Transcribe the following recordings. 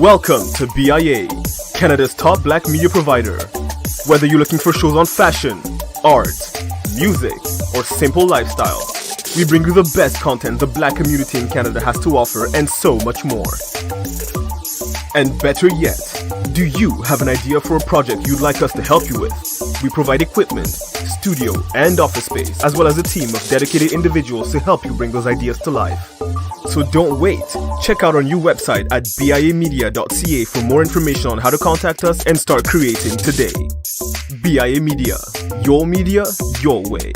Welcome to BIA, Canada's top black media provider. Whether you're looking for shows on fashion, art, music, or simple lifestyle, we bring you the best content the black community in Canada has to offer and so much more. And better yet, do you have an idea for a project you'd like us to help you with? We provide equipment, studio, and office space, as well as a team of dedicated individuals to help you bring those ideas to life. So don't wait. Check out our new website at biamedia.ca for more information on how to contact us and start creating today. BIA Media, your way.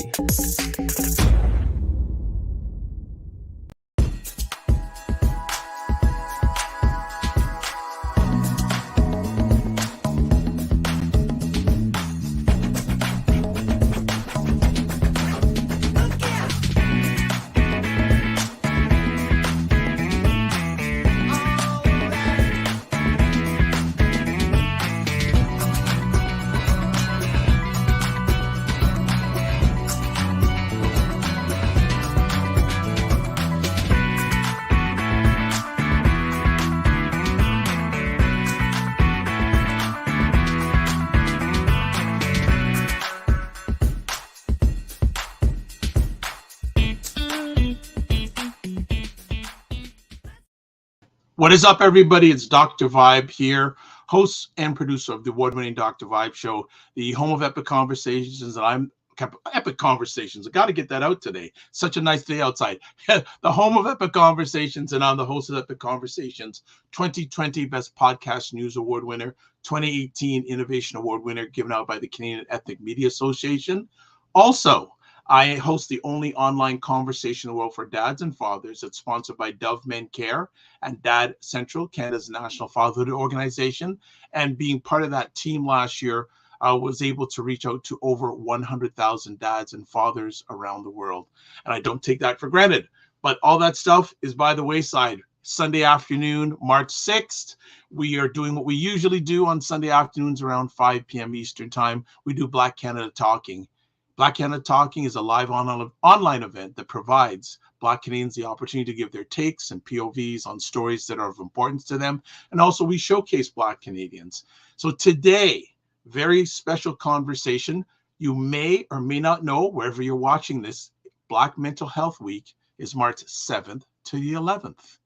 What is up, everybody? It's Dr. Vibe here, host and producer of the award-winning Dr. Vibe show, the home of epic conversations. Epic conversations. I got to get that out today. Such a nice day outside. The home of epic conversations, and I'm the host of Epic Conversations, 2020 Best Podcast News Award winner, 2018 Innovation Award winner, given out by the Canadian Ethnic Media Association. Also, I host the only online conversation in the world for dads and fathers. It's sponsored by Dove Men Care and Dad Central, Canada's national fatherhood organization. And being part of that team last year, I was able to reach out to over 100,000 dads and fathers around the world. And I don't take that for granted. But all that stuff is by the wayside. Sunday afternoon, March 6th, we are doing what we usually do on Sunday afternoons around 5 p.m. Eastern Time. We do Black Canada Talking. Black Canada Talking is a live online event that provides Black Canadians the opportunity to give their takes and POVs on stories that are of importance to them. And also we showcase Black Canadians. So today, very special conversation. You may or may not know, wherever you're watching this, Black Mental Health Week is March 7th to the 11th.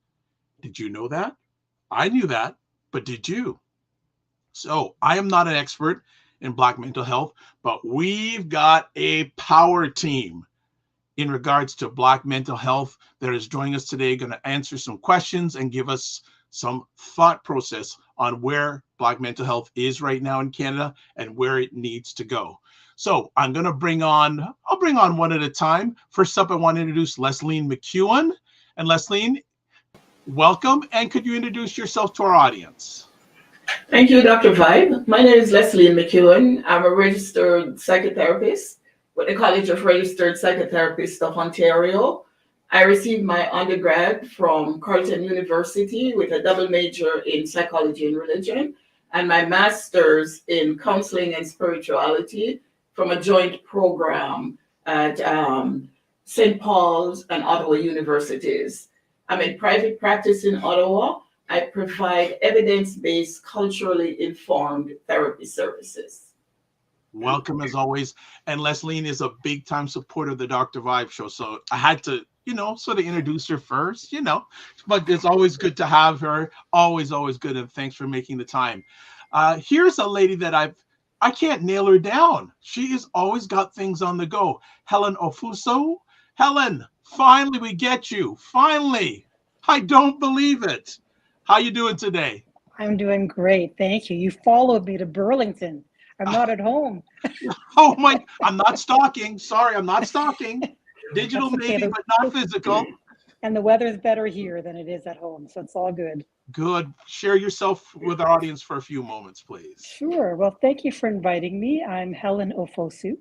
Did you know that? I knew that, but did you? So I am not an expert in Black mental health, but we've got a power team in regards to Black mental health that is joining us today, going to answer some questions and give us some thought process on where Black mental health is right now in Canada and where it needs to go. So I'll bring on one at a time. First up, I want to introduce Leslie McEwen. And Leslie, welcome. And could you introduce yourself to our audience? Thank you, Dr. Vibe. My name is Leslie McEwen. I'm a registered psychotherapist with the College of Registered Psychotherapists of Ontario. I received my undergrad from Carleton University with a double major in psychology and religion, and my master's in counseling and spirituality from a joint program at St. Paul's and Ottawa universities. I'm in private practice in Ottawa. I provide evidence-based, culturally informed therapy services. Welcome as always. And Leslie is a big time supporter of the Dr. Vibe show. So I had to, sort of introduce her first, but it's always good to have her. Always good. And thanks for making the time. Here's a lady that I can't nail her down. She has always got things on the go. Helen Ofuso. Helen, finally we get you. Finally. I don't believe it. How you doing today? I'm doing great. Thank you. You followed me to Burlington. I'm not at home. Oh my, I'm not stalking. Sorry, I'm not stalking. Digital okay, maybe, but not physical. And the weather's better here than it is at home, so it's all good. Good. Share yourself with our audience for a few moments, please. Sure. Well, thank you for inviting me. I'm Helen Ofosu.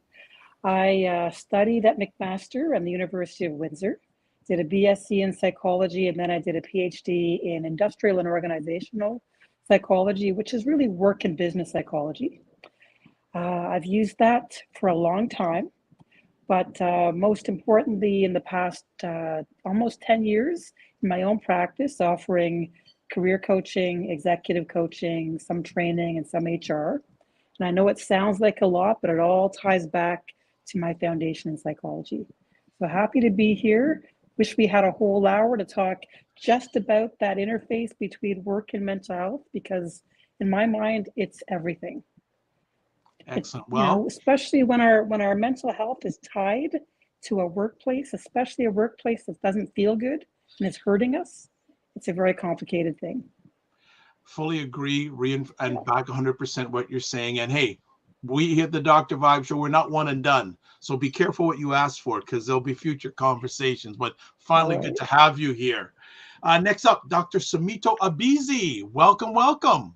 I studied at McMaster and the University of Windsor. Did a BSc in psychology, and then I did a PhD in industrial and organizational psychology, which is really work and business psychology. I've used that for a long time, but most importantly, in the past almost 10 years in my own practice, offering career coaching, executive coaching, some training, and some HR. And I know it sounds like a lot, but it all ties back to my foundation in psychology. So happy to be here. Wish we had a whole hour to talk just about that interface between work and mental health, because in my mind, it's everything. Excellent. Well, especially when our mental health is tied to a workplace, especially a workplace that doesn't feel good and is hurting us, it's a very complicated thing. Fully agree, and back 100% what you're saying. And hey, we here at the Dr. Vibe Show, we're not one and done. So be careful what you ask for, because there'll be future conversations. But finally, good to have you here. Next up, Dr. Sumito Abizi. Welcome, welcome.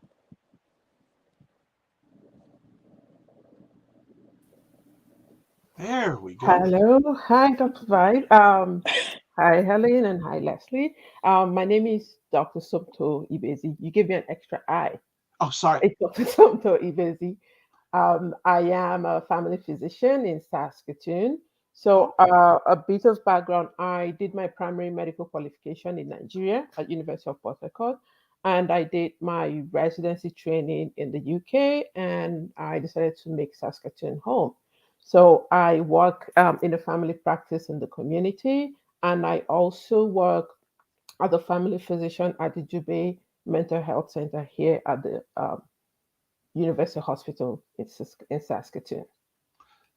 There we go. Hello. Hi, Dr. Vibe. Hi, Helen, and hi, Leslie. My name is Dr. Sumto Ibezi. You gave me an extra I. Oh, sorry. It's Dr. Sumto Ibezi. I am a family physician in Saskatoon. So a bit of background, I did my primary medical qualification in Nigeria at University of Port Harcourt, and I did my residency training in the UK, and I decided to make Saskatoon home. So I work in a family practice in the community, and I also work as a family physician at the Jubei Mental Health Center here at the University Hospital in Saskatoon.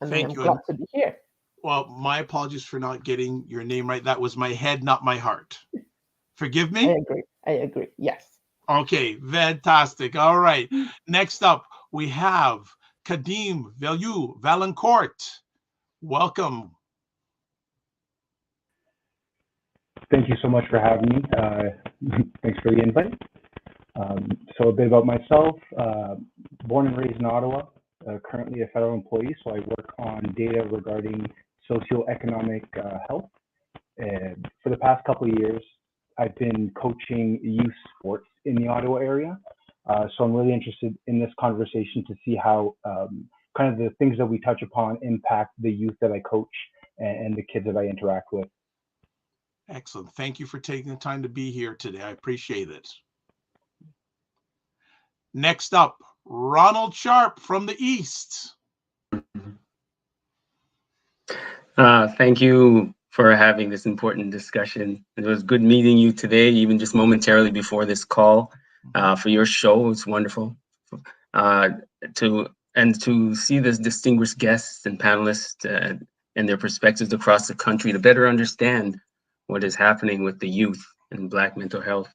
And I am glad to be here. Well, my apologies for not getting your name right. That was my head, not my heart. Forgive me? I agree. Yes. Okay, fantastic. All right. Next up, we have Kadim Valancourt. Welcome. Thank you so much for having me. Thanks for the invite. So a bit about myself, born and raised in Ottawa, currently a federal employee, so I work on data regarding socioeconomic health. For the past couple of years, I've been coaching youth sports in the Ottawa area. So I'm really interested in this conversation to see how kind of the things that we touch upon impact the youth that I coach and the kids that I interact with. Excellent. Thank you for taking the time to be here today. I appreciate it. Next up, Ronald Sharp from the East. Thank you for having this important discussion. It was good meeting you today, even just momentarily before this call for your show. It's wonderful to see this distinguished guests and panelists and their perspectives across the country to better understand what is happening with the youth and Black mental health,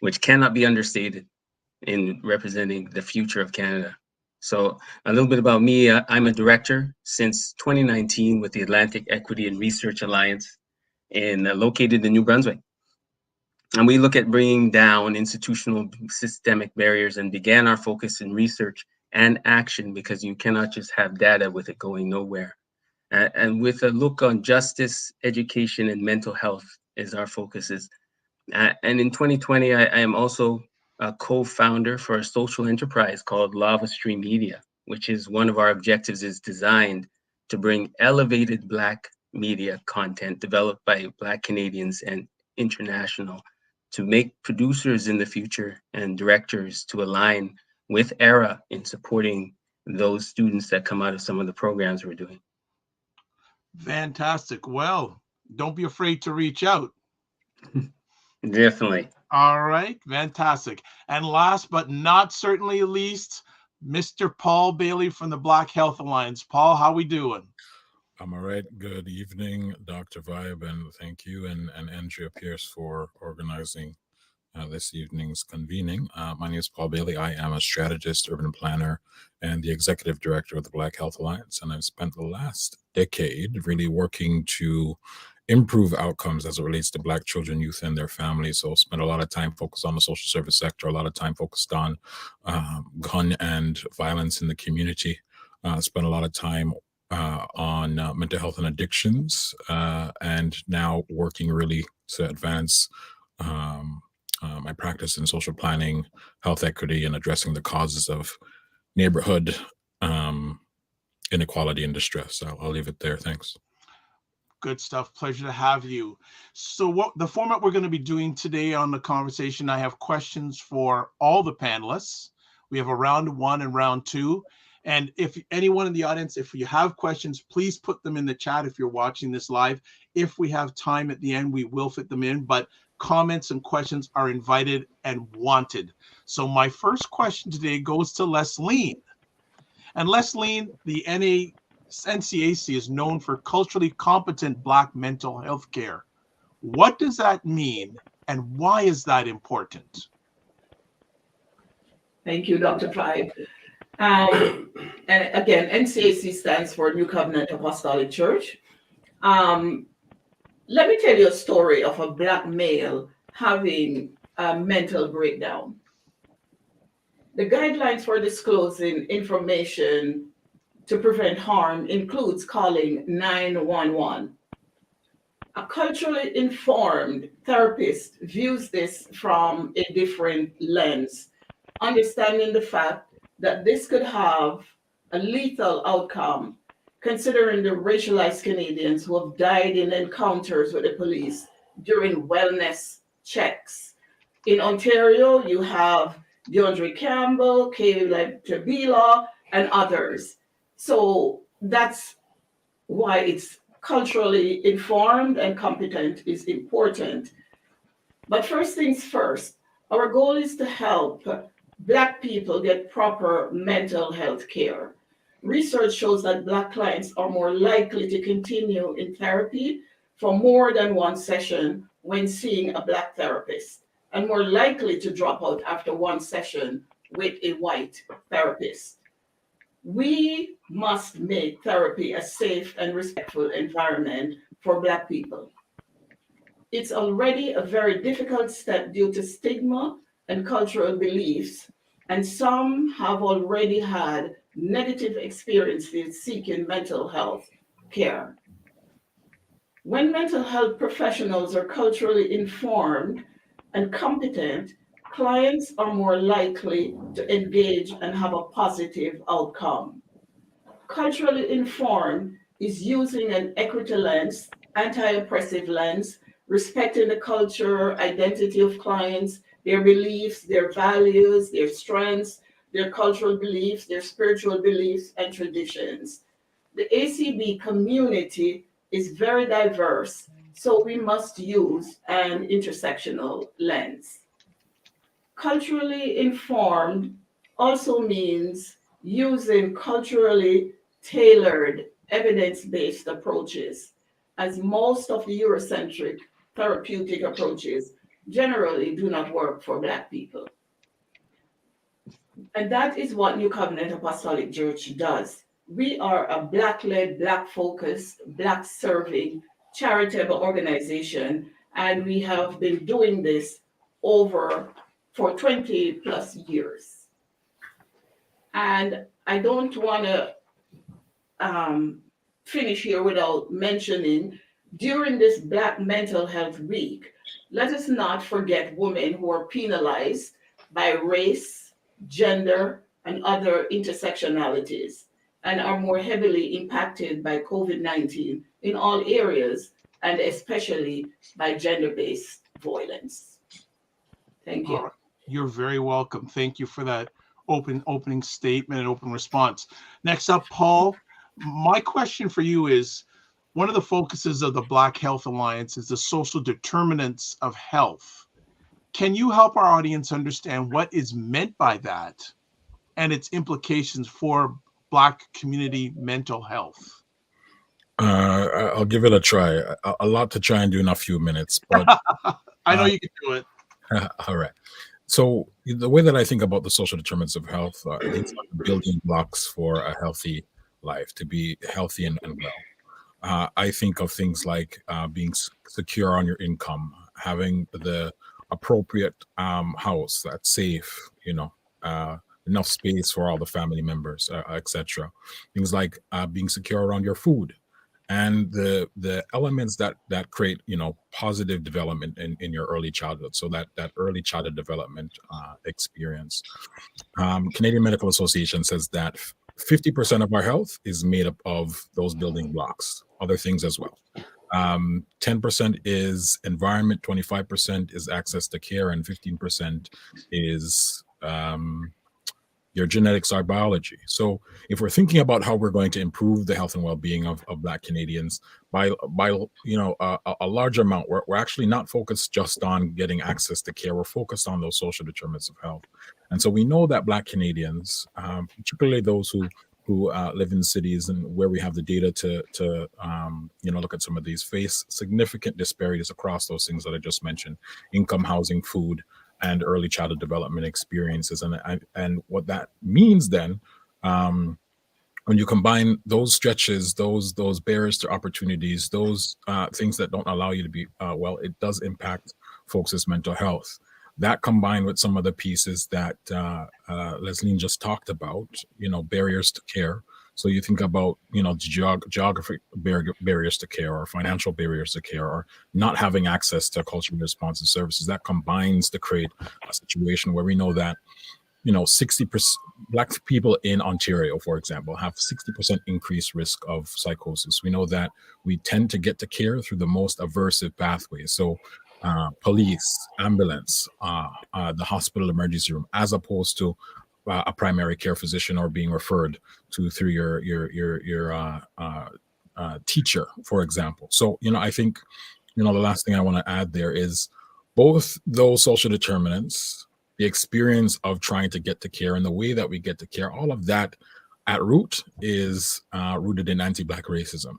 which cannot be understated in representing the future of Canada. So a little bit about me, I'm a director since 2019 with the Atlantic Equity and Research Alliance located in New Brunswick. And we look at bringing down institutional systemic barriers and began our focus in research and action, because you cannot just have data with it going nowhere. And with a look on justice, education, and mental health is our focuses. And in 2020, I am also a co-founder for a social enterprise called Lava Stream Media, which is one of our objectives is designed to bring elevated Black media content developed by Black Canadians and international to make producers in the future and directors to align with ERA in supporting those students that come out of some of the programs we're doing. Fantastic. Well, don't be afraid to reach out. Definitely. All right, fantastic. And last but not certainly least, Mr. Paul Bailey from the Black Health Alliance. Paul, how we doing? I'm all right. Good evening, Dr. Vibe, and thank you and Andrea Pierce for organizing this evening's convening. My name is Paul Bailey. I am a strategist, urban planner, and the executive director of the Black Health Alliance. And I've spent the last decade really working to improve outcomes as it relates to Black children, youth, and their families. So spent a lot of time focused on the social service sector, a lot of time focused on gun and violence in the community. Spent a lot of time on mental health and addictions, and now working really to advance my practice in social planning, health equity, and addressing the causes of neighborhood inequality and distress. I'll leave it there. Thanks. Good stuff. Pleasure to have you. So what the format we're going to be doing today on the conversation, I have questions for all the panelists. We have a round one and round two. And if anyone in the audience, if you have questions, please put them in the chat if you're watching this live. If we have time at the end, we will fit them in, but comments and questions are invited and wanted. So my first question today goes to Leslie. And Leslie, the NCAC is known for culturally competent Black mental health care. What does that mean, and why is that important? Thank you, Dr. Vibe. And again, NCAC stands for New Covenant Apostolic Church. Let me tell you a story of a Black male having a mental breakdown. The guidelines for disclosing information to prevent harm includes calling 911. A culturally informed therapist views this from a different lens, understanding the fact that this could have a lethal outcome, considering the racialized Canadians who have died in encounters with the police during wellness checks. In Ontario, you have DeAndre Campbell, Caleb Tabila, and others. So that's why it's culturally informed and competent is important. But first things first, our goal is to help Black people get proper mental health care. Research shows that Black clients are more likely to continue in therapy for more than one session when seeing a Black therapist, and more likely to drop out after one session with a white therapist. We must make therapy a safe and respectful environment for Black people. It's already a very difficult step due to stigma and cultural beliefs, and some have already had negative experiences seeking mental health care. When mental health professionals are culturally informed and competent, clients are more likely to engage and have a positive outcome. Culturally informed is using an equity lens, anti-oppressive lens, respecting the culture, identity of clients, their beliefs, their values, their strengths, their cultural beliefs, their spiritual beliefs, and traditions. The ACB community is very diverse, so we must use an intersectional lens. Culturally informed also means using culturally tailored evidence-based approaches, as most of the Eurocentric therapeutic approaches generally do not work for Black people. And that is what New Covenant Apostolic Church does. We are a Black-led, Black-focused, Black-serving charitable organization, and we have been doing this for 20 plus years. And I don't want to finish here without mentioning, during this Black Mental Health Week, let us not forget women who are penalized by race, gender, and other intersectionalities, and are more heavily impacted by COVID-19 in all areas, and especially by gender-based violence. Thank you. You're very welcome. Thank you for that opening statement and open response. Next up, Paul, my question for you is, one of the focuses of the Black Health Alliance is the social determinants of health. Can you help our audience understand what is meant by that and its implications for Black community mental health? I'll give it a try. A lot to try and do in a few minutes, but I know you can do it. All right. So the way that I think about the social determinants of health, these are the building blocks for a healthy life, to be healthy and well. I think of things like being secure on your income, having the appropriate house that's safe, enough space for all the family members, etc. Things like being secure around your food, and the elements that create positive development in your early childhood. So that early childhood development experience. Canadian Medical Association says that 50% of our health is made up of those building blocks, other things as well. 10% is environment, 25% is access to care, and 15% is your genetics or biology. So if we're thinking about how we're going to improve the health and well-being of Black Canadians by a large amount, we're actually not focused just on getting access to care. We're focused on those social determinants of health. And so we know that Black Canadians, particularly those who live in cities and where we have the data to look at some of these, face significant disparities across those things that I just mentioned: income, housing, food, and early childhood development experiences. And what that means then, when you combine those stretches, those barriers to opportunities, those things that don't allow you to be well, it does impact folks' mental health. That combined with some of the pieces that Leslie just talked about, barriers to care. So you think about, geographic barriers to care, or financial barriers to care, or not having access to culturally responsive services. That combines to create a situation where we know that, 60% Black people in Ontario, for example, have 60% increased risk of psychosis. We know that we tend to get to care through the most aversive pathways. So police, ambulance, the hospital emergency room, as opposed to a primary care physician, or being referred to through your teacher, for example. So, I think, the last thing I want to add there is both those social determinants, the experience of trying to get to care, and the way that we get to care, all of that at root is rooted in anti-Black racism,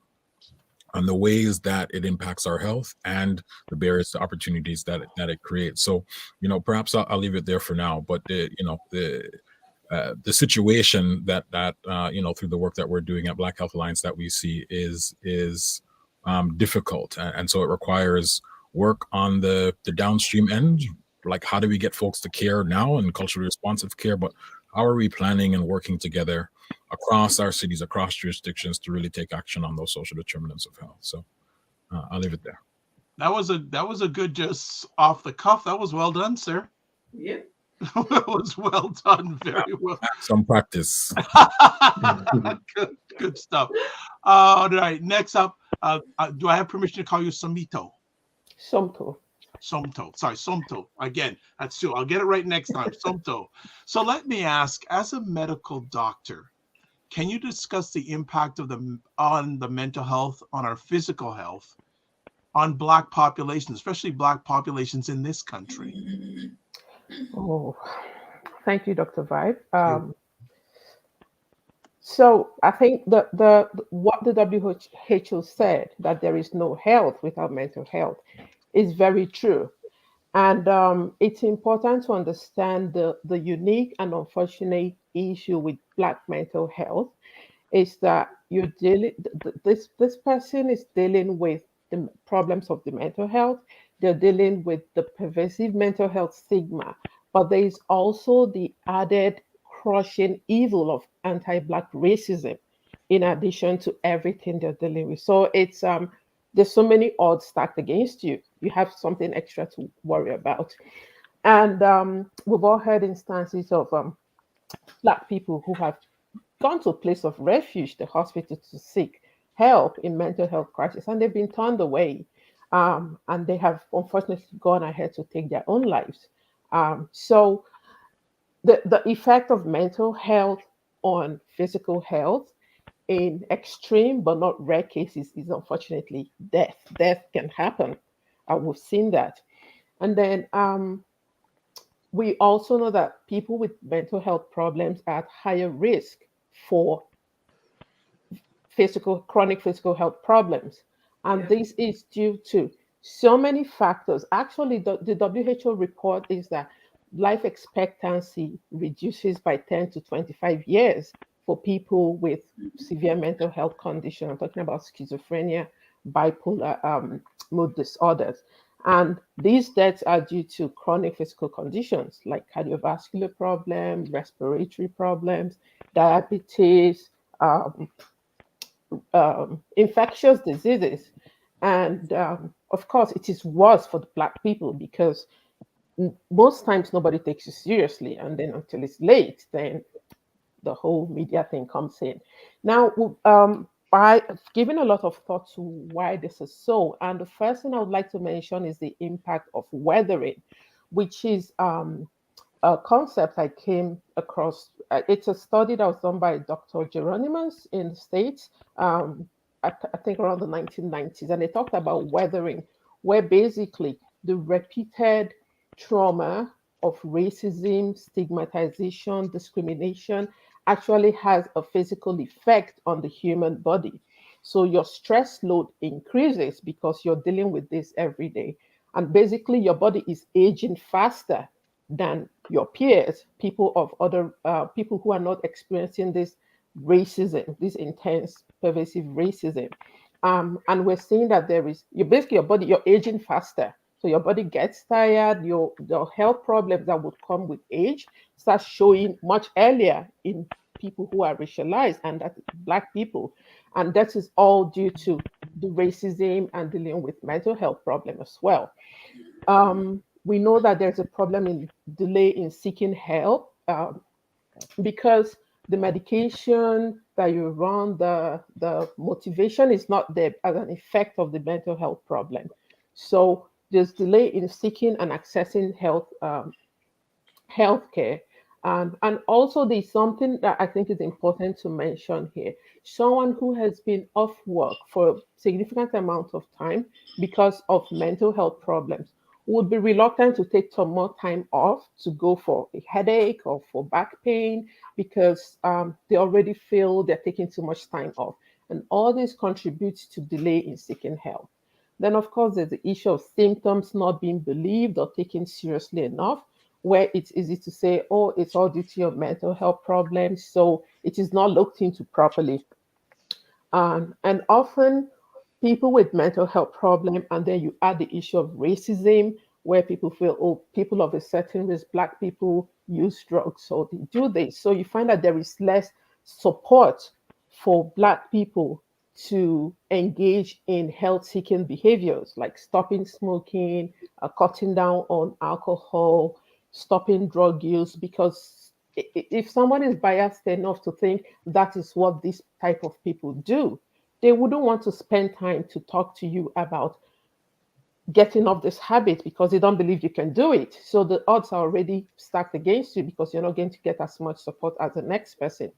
and the ways that it impacts our health and the barriers to opportunities that it creates. So, perhaps I'll leave it there for now. But the situation that through the work that we're doing at Black Health Alliance that we see is difficult, and so it requires work on the downstream end, like how do we get folks to care now and culturally responsive care, but how are we planning and working together across our cities, across jurisdictions, to really take action on those social determinants of health. So I'll leave it there. That was a good, just off the cuff. That was well done, sir. Yeah. That was well done. Very well. Some practice. Good stuff. All right. Next up, do I have permission to call you Somito? Somto. Sorry, Somto. Again, that's true. I'll get it right next time. Somto. So let me ask, as a medical doctor, can you discuss the impact of on the mental health, on our physical health, on Black populations, especially Black populations in this country? Oh, thank you, Dr. Vibe. So I think what the WHO said, that there is no health without mental health, is very true. And it's important to understand the unique and unfortunate issue with Black mental health is that this person is dealing with the problems of the mental health. They're dealing with the pervasive mental health stigma, but there is also the added crushing evil of anti-Black racism, in addition to everything they're dealing with. So it's there's so many odds stacked against you. You have something extra to worry about. And we've all heard instances of Black people who have gone to a place of refuge, the hospital, to seek help in mental health crisis, and they've been turned away. And they have unfortunately gone ahead to take their own lives. So the effect of mental health on physical health in extreme but not rare cases is unfortunately death. Death can happen. We've seen that. And then we also know that people with mental health problems are at higher risk for chronic physical health problems. And this is due to so many factors. Actually, the WHO report is that life expectancy reduces by 10 to 25 years for people with severe mental health condition. I'm talking about schizophrenia, bipolar, mood disorders. And these deaths are due to chronic physical conditions like cardiovascular problems, respiratory problems, diabetes, infectious diseases. And of course, it is worse for the Black people because most times nobody takes you seriously. And then until it's late, then the whole media thing comes in. Now, I've given a lot of thought to why this is so. And the first thing I would like to mention is the impact of weathering, which is a concept I came across. It's a study that was done by Dr. Geronimus in the States, I think around the 1990s. And they talked about weathering, where basically the repeated trauma of racism, stigmatization, discrimination actually has a physical effect on the human body. So your stress load increases because you're dealing with this every day. And basically, your body is aging faster than your peers, people of other people who are not experiencing this racism, this intense, pervasive racism. And we're seeing that there is you basically your body, you're aging faster. So your body gets tired, your health problems that would come with age start showing much earlier in people who are racialized, and that's Black people. And that is all due to the racism and dealing with mental health problem as well. We know that there's a problem in delay in seeking help because the medication that you run, the motivation is not there as an effect of the mental health problem. So there's delay in seeking and accessing healthcare. And also, there's something that I think is important to mention here. Someone who has been off work for a significant amount of time because of mental health problems would be reluctant to take some more time off to go for a headache or for back pain because they already feel they're taking too much time off. And all this contributes to delay in seeking help. Then, of course, there's the issue of symptoms not being believed or taken seriously enough, where it's easy to say, oh, it's all due to your mental health problems, so it is not looked into properly. And often people with mental health problem, and then you add the issue of racism, where people feel, oh, people of a certain race, Black people use drugs, so they do this. So you find that there is less support for Black people to engage in health-seeking behaviors like stopping smoking, cutting down on alcohol, stopping drug use, because if someone is biased enough to think that is what this type of people do, they wouldn't want to spend time to talk to you about getting off this habit because they don't believe you can do it. So the odds are already stacked against you because you're not going to get as much support as the next person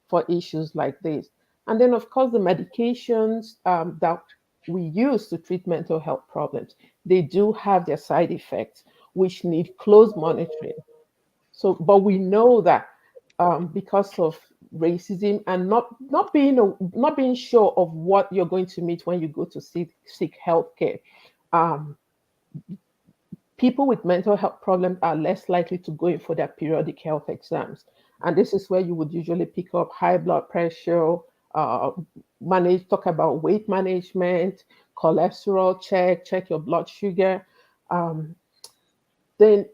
for issues like this. And then, of course, the medications that we use to treat mental health problems, they do have their side effects, which need close monitoring. So, but we know that because of racism and not being sure of what you're going to meet when you go to seek healthcare, um, people with mental health problems are less likely to go in for their periodic health exams. And this is where you would usually pick up high blood pressure, uh, talk about weight management, cholesterol check your blood sugar. Um, then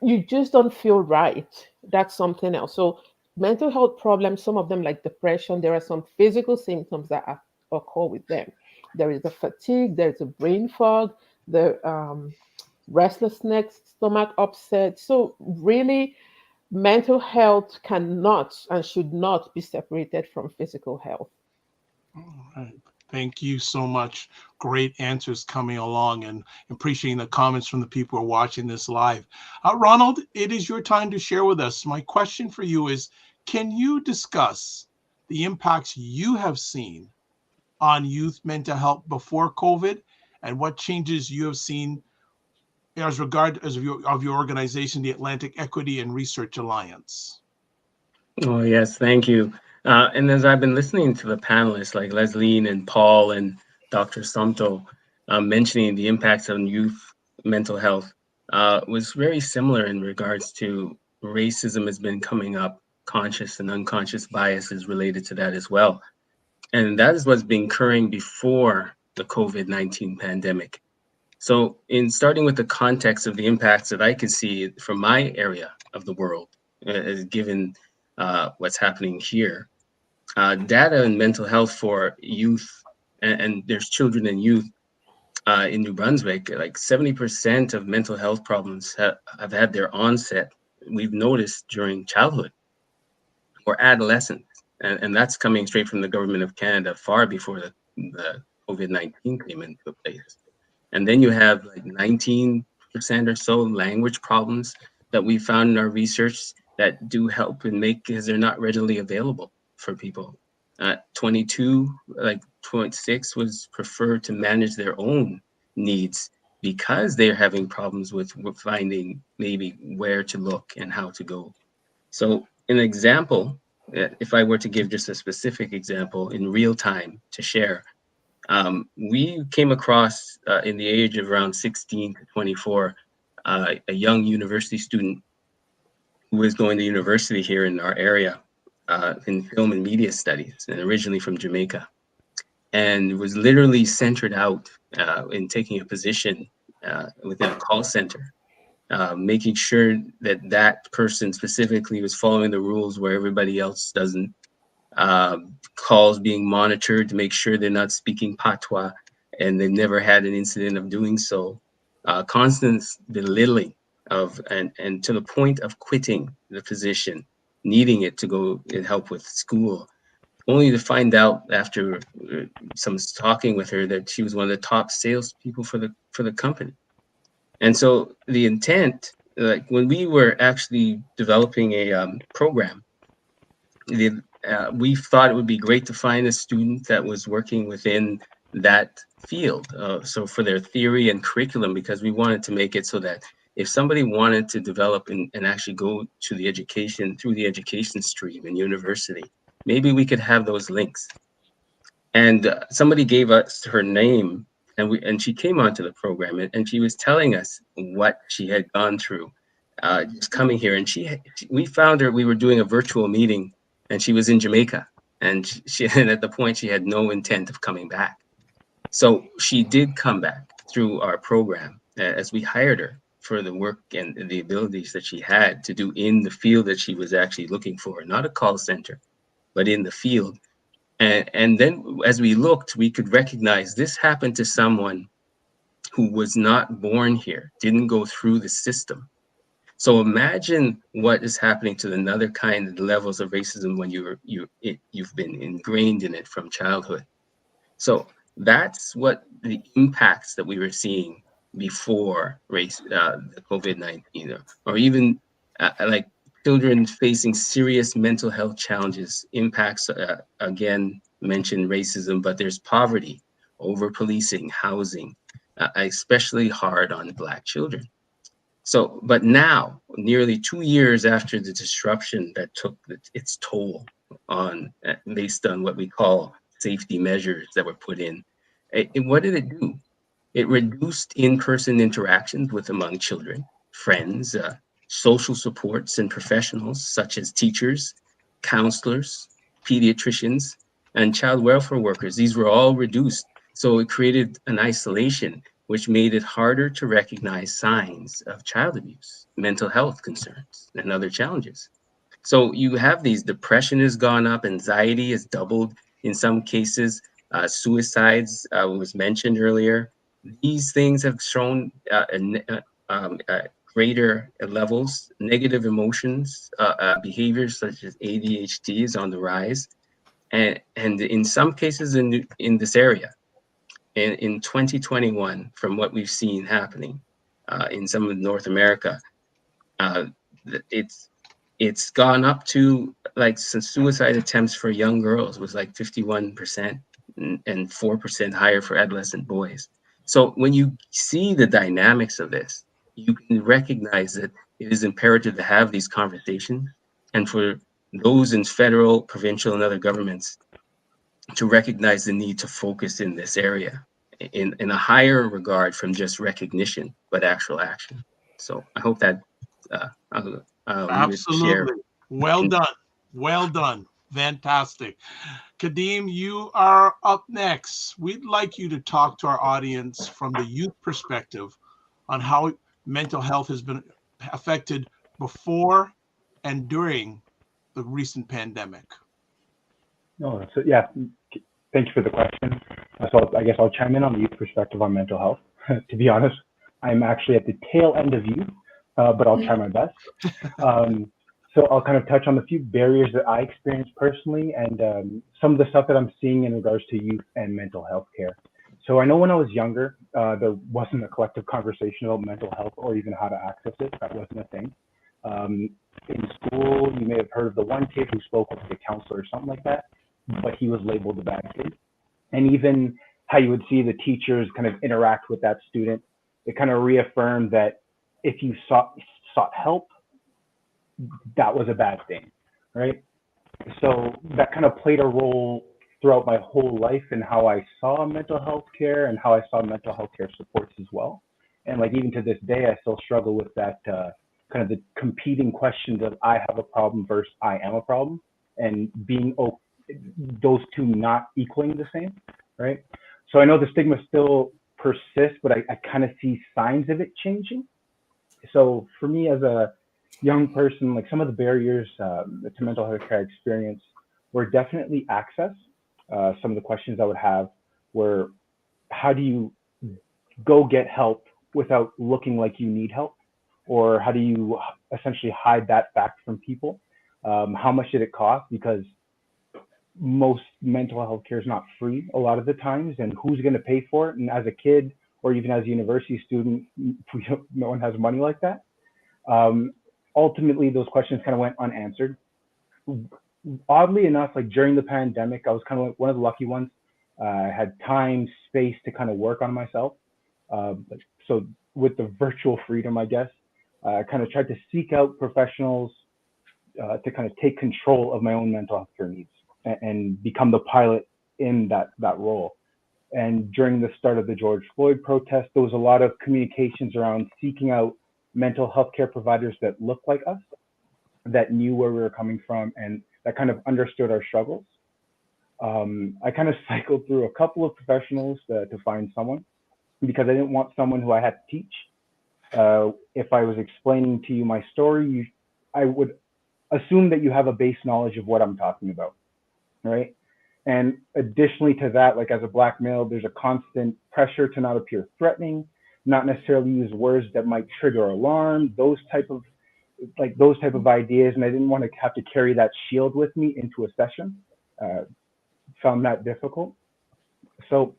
you just don't feel right. That's something else. So mental health problems, some of them like depression, there are some physical symptoms that occur with them. There is a fatigue, there's a brain fog, the restlessness, stomach upset. So really, mental health cannot and should not be separated from physical health. All right. Thank you so much. Great answers coming along, and appreciating the comments from the people who are watching this live. Ronald, it is your time to share with us. My question for you is, can you discuss the impacts you have seen on youth mental health before COVID, and what changes you have seen as of your organization, the Atlantic Equity and Research Alliance? Oh, yes, thank you. And as I've been listening to the panelists like Leslie and Paul and Dr. Sumto mentioning the impacts on youth mental health, was very similar in regards to racism has been coming up, conscious and unconscious biases related to that as well. And that is what's been occurring before the COVID-19 pandemic. So in starting with the context of the impacts that I could see from my area of the world, given what's happening here, data and mental health for youth, and there's children and youth in New Brunswick, like 70% of mental health problems have had their onset, we've noticed, during childhood or adolescence. And that's coming straight from the government of Canada far before the COVID-19 came into place. And then you have like 19% or so language problems that we found in our research that do help and make, because they're not readily available for people. 22, like 0.6 was preferred to manage their own needs because they're having problems with finding maybe where to look and how to go. So an example, if I were to give just a specific example in real time to share, we came across in the age of around 16 to 24, a young university student who was going to university here in our area in film and media studies, and originally from Jamaica, and was literally centered out in taking a position within a call center, making sure that that person specifically was following the rules where everybody else doesn't. Calls being monitored to make sure they're not speaking patois, and they've never had an incident of doing so. Constant belittling of, and to the point of quitting the position, needing it to go and help with school, only to find out after some talking with her that she was one of the top salespeople for the company. And so the intent, like when we were actually developing a program, we thought it would be great to find a student that was working within that field. So for their theory and curriculum, because we wanted to make it so that if somebody wanted to develop and actually go to the education, through the education stream in university, maybe we could have those links. And somebody gave us her name, and she came onto the program, and she was telling us what she had gone through just coming here. And we found her, we were doing a virtual meeting, and she was in Jamaica, and and at the point she had no intent of coming back. So she did come back through our program as we hired her for the work and the abilities that she had to do in the field that she was actually looking for, not a call center, but in the field. And then as we looked, we could recognize this happened to someone who was not born here, didn't go through the system. So imagine what is happening to another kind of levels of racism when you've been ingrained in it from childhood. So that's what the impacts that we were seeing before the COVID-19, or even like children facing serious mental health challenges, impacts, again, mentioned racism, but there's poverty, over-policing, housing, especially hard on Black children. So, but now, nearly 2 years after the disruption that took its toll on, based on what we call safety measures that were put in, what did it do? It reduced in-person interactions with among children, friends, social supports and professionals such as teachers, counselors, pediatricians, and child welfare workers. These were all reduced. So it created an isolation, which made it harder to recognize signs of child abuse, mental health concerns, and other challenges. So you have these, depression has gone up, anxiety has doubled in some cases, suicides was mentioned earlier. These things have shown greater levels, negative emotions, behaviors such as ADHD is on the rise. And in some cases in this area, in 2021, from what we've seen happening in some of North America, it's gone up to, like, some suicide attempts for young girls was like 51% and 4% higher for adolescent boys. So when you see the dynamics of this, you can recognize that it is imperative to have these conversations, and for those in federal, provincial, and other governments to recognize the need to focus in this area in a higher regard from just recognition, but actual action. So I hope that Absolutely. Well done. Well done. Fantastic. Kadeem, you are up next. We'd like you to talk to our audience from the youth perspective on how mental health has been affected before and during the recent pandemic. No, so yeah, thanks for the question. So I guess I'll chime in on the youth perspective on mental health. To be honest, I'm actually at the tail end of youth, but I'll try my best. So I'll kind of touch on the few barriers that I experienced personally and some of the stuff that I'm seeing in regards to youth and mental health care. So I know when I was younger, there wasn't a collective conversation about mental health or even how to access it. That wasn't a thing. Um, in school, you may have heard of the one kid who spoke with a counselor or something like that, but he was labeled a bad kid. And even how you would see the teachers kind of interact with that student, it kind of reaffirmed that if you sought help, that was a bad thing, right? So that kind of played a role throughout my whole life in how I saw mental health care and how I saw mental health care supports as well. And like even to this day, I still struggle with that kind of the competing questions of I have a problem versus I am a problem, and being those two not equaling the same, right? So I know the stigma still persists, but I kind of see signs of it changing. So for me as a young person, like some of the barriers to mental health care experience were definitely access. Some of the questions I would have were, how do you go get help without looking like you need help? Or how do you essentially hide that fact from people? How much did it cost? Because most mental health care is not free a lot of the times, and who's going to pay for it? And as a kid or even as a university student, no one has money like that. Ultimately, those questions kind of went unanswered. Oddly enough, like during the pandemic, I was kind of like one of the lucky ones. I had time, space to kind of work on myself. So with the virtual freedom, I guess, I kind of tried to seek out professionals to kind of take control of my own mental health care needs and become the pilot in that role. And during the start of the George Floyd protest, there was a lot of communications around seeking out mental health care providers that looked like us, that knew where we were coming from, and that kind of understood our struggles. I kind of cycled through a couple of professionals to find someone, because I didn't want someone who I had to teach. If I was explaining to you my story, I would assume that you have a base knowledge of what I'm talking about, right? And additionally to that, like as a Black male, there's a constant pressure to not appear threatening, not necessarily use words that might trigger alarm, those type of ideas. And I didn't want to have to carry that shield with me into a session. Found that difficult. So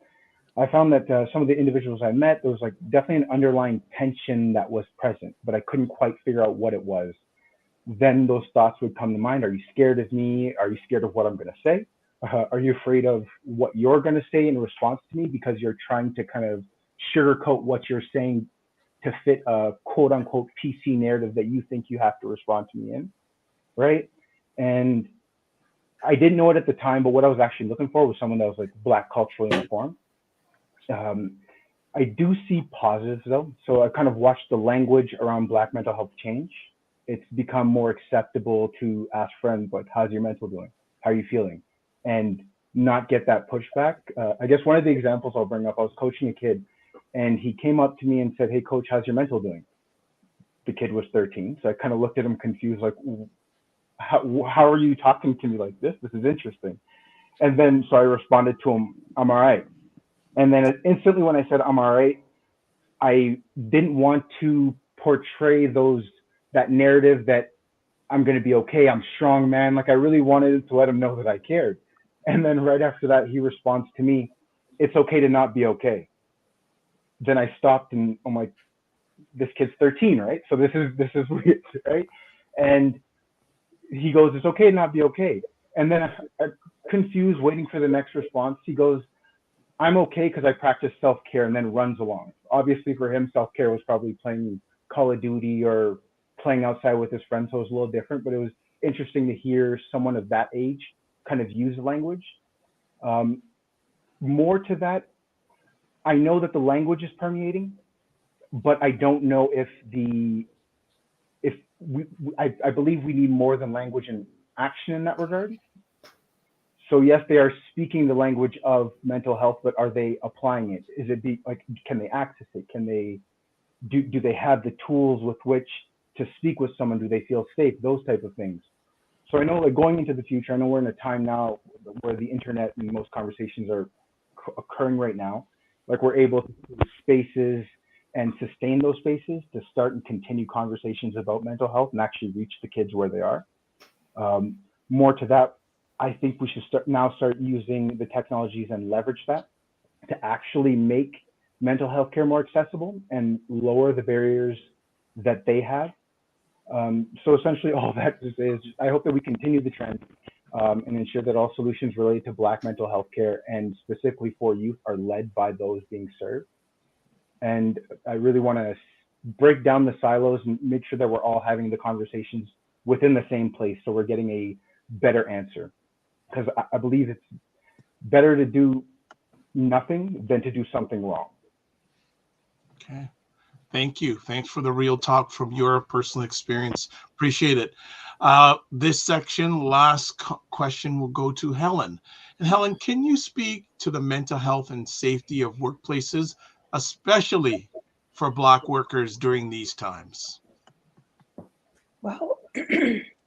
I found that some of the individuals I met, there was like definitely an underlying tension that was present, but I couldn't quite figure out what it was. Then those thoughts would come to mind. Are you scared of me? Are you scared of what I'm going to say? Are you afraid of what you're going to say in response to me, because you're trying to kind of sugarcoat what you're saying to fit a quote unquote PC narrative that you think you have to respond to me in, right? And I didn't know it at the time, but what I was actually looking for was someone that was like Black culturally informed. I do see positives though. So I kind of watched the language around Black mental health change. It's become more acceptable to ask friends like, how's your mental doing? How are you feeling? And not get that pushback. I guess one of the examples I'll bring up, I was coaching a kid and he came up to me and said, hey coach, how's your mental doing? The kid was 13. So I kind of looked at him confused, like, how are you talking to me like this? This is interesting. And then, so I responded to him, I'm all right. And then instantly when I said, I'm all right, I didn't want to portray that narrative that I'm going to be okay, I'm strong, man. Like I really wanted to let him know that I cared. And then right after that, he responds to me, it's okay to not be okay. Then I stopped and I'm like, this kid's 13, right? So this is weird, right? And he goes, it's okay to not be okay. And then confused, waiting for the next response, he goes, I'm okay because I practice self-care, and then runs along. Obviously for him, self-care was probably playing Call of Duty or playing outside with his friends, so it was a little different, but it was interesting to hear someone of that age kind of use the language. More to that, I know that the language is permeating, but I don't know if I believe we need more than language and action in that regard. So yes, they are speaking the language of mental health, but are they applying it? Is it can they access it? Can they do they have the tools with which to speak with someone? Do they feel safe? Those type of things. So I know, like going into the future, I know we're in a time now where the internet and most conversations are occurring right now. Like we're able to do spaces and sustain those spaces to start and continue conversations about mental health and actually reach the kids where they are. More to that, I think we should start using the technologies and leverage that to actually make mental health care more accessible and lower the barriers that they have. So essentially all that is I hope that we continue the trend and ensure that all solutions related to Black mental health care and specifically for youth are led by those being served. And I really want to break down the silos and make sure that we're all having the conversations within the same place so we're getting a better answer. Because I believe it's better to do nothing than to do something wrong. Okay. Thank you. Thanks for the real talk from your personal experience. Appreciate it. This section, last question will go to Helen. And Helen, can you speak to the mental health and safety of workplaces, especially for Black workers during these times? Well,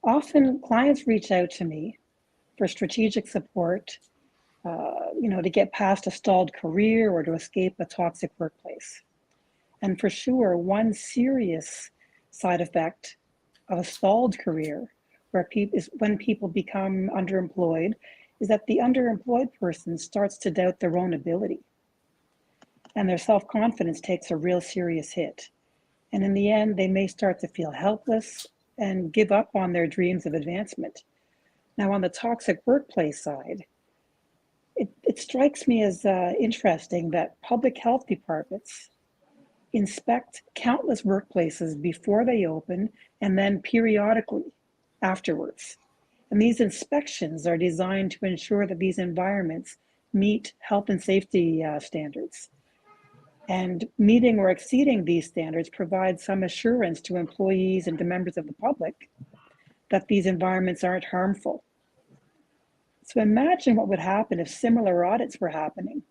often clients reach out to me for strategic support, to get past a stalled career or to escape a toxic workplace. And for sure, one serious side effect of a stalled career is when people become underemployed, is that the underemployed person starts to doubt their own ability. And their self-confidence takes a real serious hit. And in the end, they may start to feel helpless and give up on their dreams of advancement. Now, on the toxic workplace side, it strikes me as interesting that public health departments inspect countless workplaces before they open and then periodically afterwards. And these inspections are designed to ensure that these environments meet health and safety standards. And meeting or exceeding these standards provides some assurance to employees and to members of the public that these environments aren't harmful. So imagine what would happen if similar audits were happening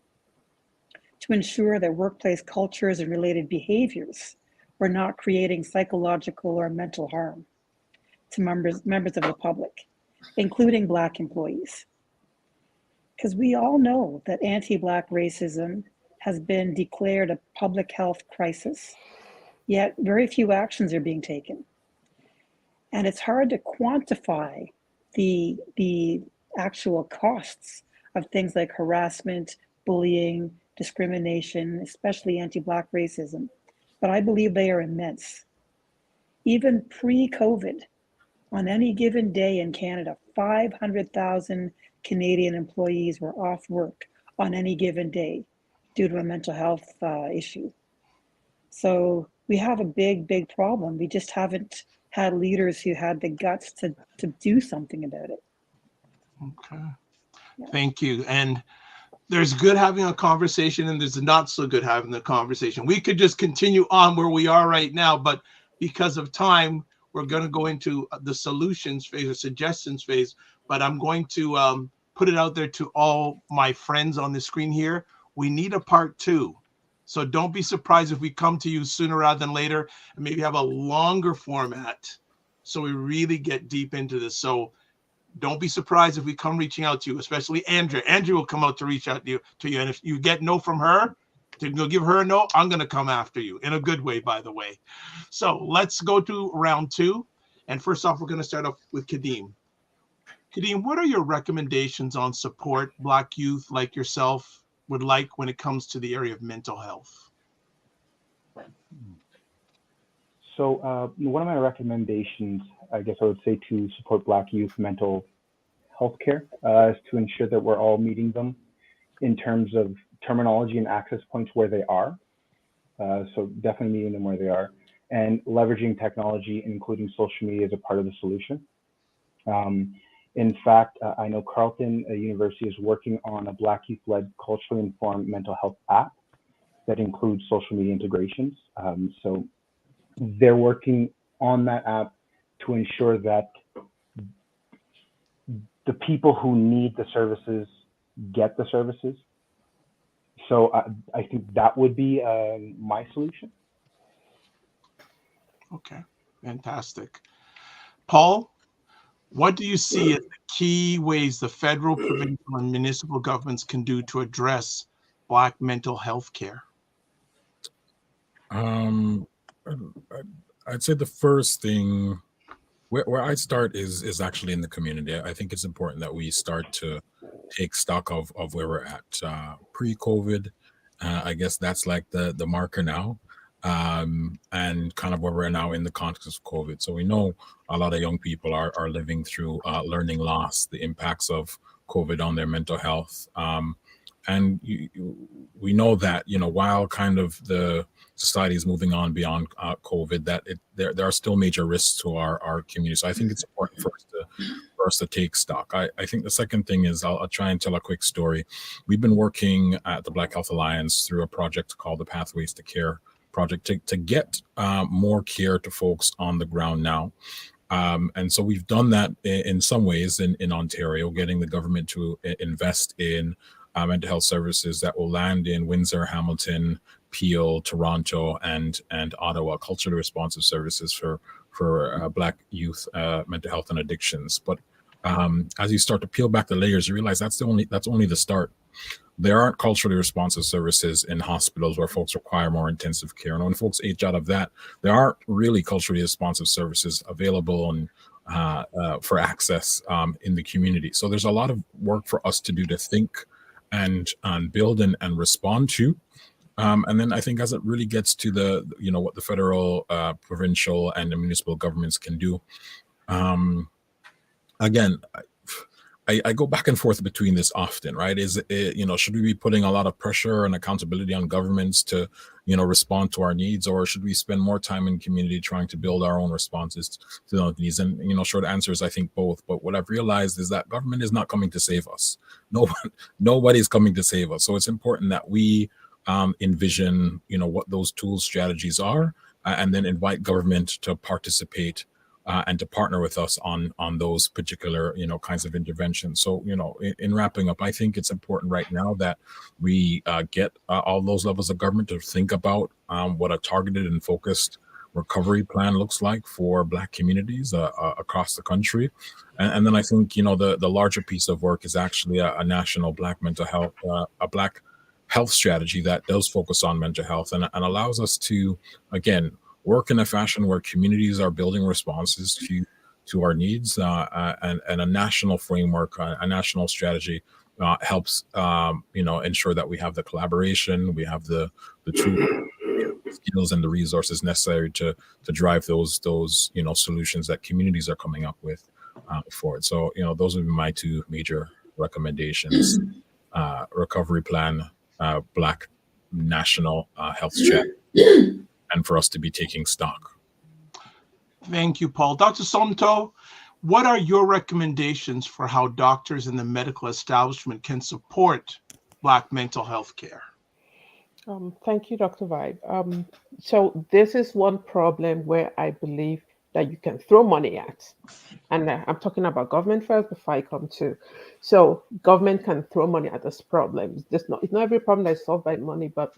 to ensure that workplace cultures and related behaviors were not creating psychological or mental harm to members of the public, including Black employees. Because we all know that anti-Black racism has been declared a public health crisis, yet very few actions are being taken. And it's hard to quantify the actual costs of things like harassment, bullying, discrimination, especially anti-Black racism, but I believe they are immense. Even pre-COVID, on any given day in Canada, 500,000 Canadian employees were off work on any given day due to a mental health issue. So we have a big problem. We just haven't had leaders who had the guts to do something about it. Okay. Yeah. Thank you. And there's good having a conversation and there's not so good having the conversation. We could just continue on where we are right now, but because of time, we're going to go into the solutions phase or suggestions phase, but I'm going to put it out there to all my friends on the screen here. We need a part 2. So don't be surprised if we come to you sooner rather than later and maybe have a longer format so we really get deep into this. So don't be surprised if we come reaching out to you, especially Andrea. Andrea will come out to reach out to you. And if you get no from her, to go give her a no, I'm going to come after you in a good way, by the way. So let's go to round 2. And first off, we're going to start off with Kadeem. Kadeem, what are your recommendations on support Black youth like yourself would like when it comes to the area of mental health? So one of my recommendations, I guess I would say, to support Black youth mental health care is to ensure that we're all meeting them in terms of terminology and access points where they are. So definitely meeting them where they are and leveraging technology, including social media, as a part of the solution. In fact, I know Carleton University is working on a Black youth-led culturally informed mental health app that includes social media integrations. So they're working on that app to ensure that the people who need the services get the services. So I think that would be my solution. Okay, fantastic. Paul, what do you see as the key ways the federal, provincial, and municipal governments can do to address Black mental health care? Um, I'd say the first thing where I start is actually in the community. I think it's important that we start to take stock of where we're at. Pre-COVID, I guess that's like the marker now, and kind of where we're now in the context of COVID. So we know a lot of young people are living through learning loss, the impacts of COVID on their mental health. And we know that, while kind of the society is moving on beyond COVID, that there are still major risks to our community. So I think it's important for us to take stock. I think the second thing is I'll try and tell a quick story. We've been working at the Black Health Alliance through a project called the Pathways to Care project to get more care to folks on the ground now. And so we've done that in some ways in Ontario, getting the government to invest in mental health services that will land in Windsor, Hamilton, Peel, Toronto, and Ottawa, culturally responsive services for Black youth mental health and addictions. But as you start to peel back the layers, you realize that's only the start. There aren't culturally responsive services in hospitals where folks require more intensive care. And when folks age out of that, there aren't really culturally responsive services available and for access in the community. So there's a lot of work for us to do to think and build and respond to. And then I think as it really gets to the, what the federal, provincial, and the municipal governments can do, again, I go back and forth between this often, right? Is it, should we be putting a lot of pressure and accountability on governments to, respond to our needs, or should we spend more time in community trying to build our own responses to those needs? And, short answer is I think both. But what I've realized is that government is not coming to save us. Nobody's coming to save us. So it's important that we envision, what those tools, strategies are, and then invite government to participate and to partner with us on those particular, kinds of interventions. So, in wrapping up, I think it's important right now that we get all those levels of government to think about what a targeted and focused recovery plan looks like for Black communities across the country. And then I think, the larger piece of work is actually a national Black mental health, a Black health strategy that does focus on mental health and allows us to, again, work in a fashion where communities are building responses to our needs, and a national framework, a national strategy helps ensure that we have the collaboration, we have the skills and the resources necessary to drive those solutions that communities are coming up with for it. So those would be my two major recommendations: recovery plan, Black national health strategy, and for us to be taking stock. Thank you, Paul. Dr. Somto, what are your recommendations for how doctors in the medical establishment can support Black mental health care? Thank you, Dr. Vibe. So this is one problem where I believe that you can throw money at. And I'm talking about government first before I come to. So government can throw money at this problem. It's not every problem that is solved by money, but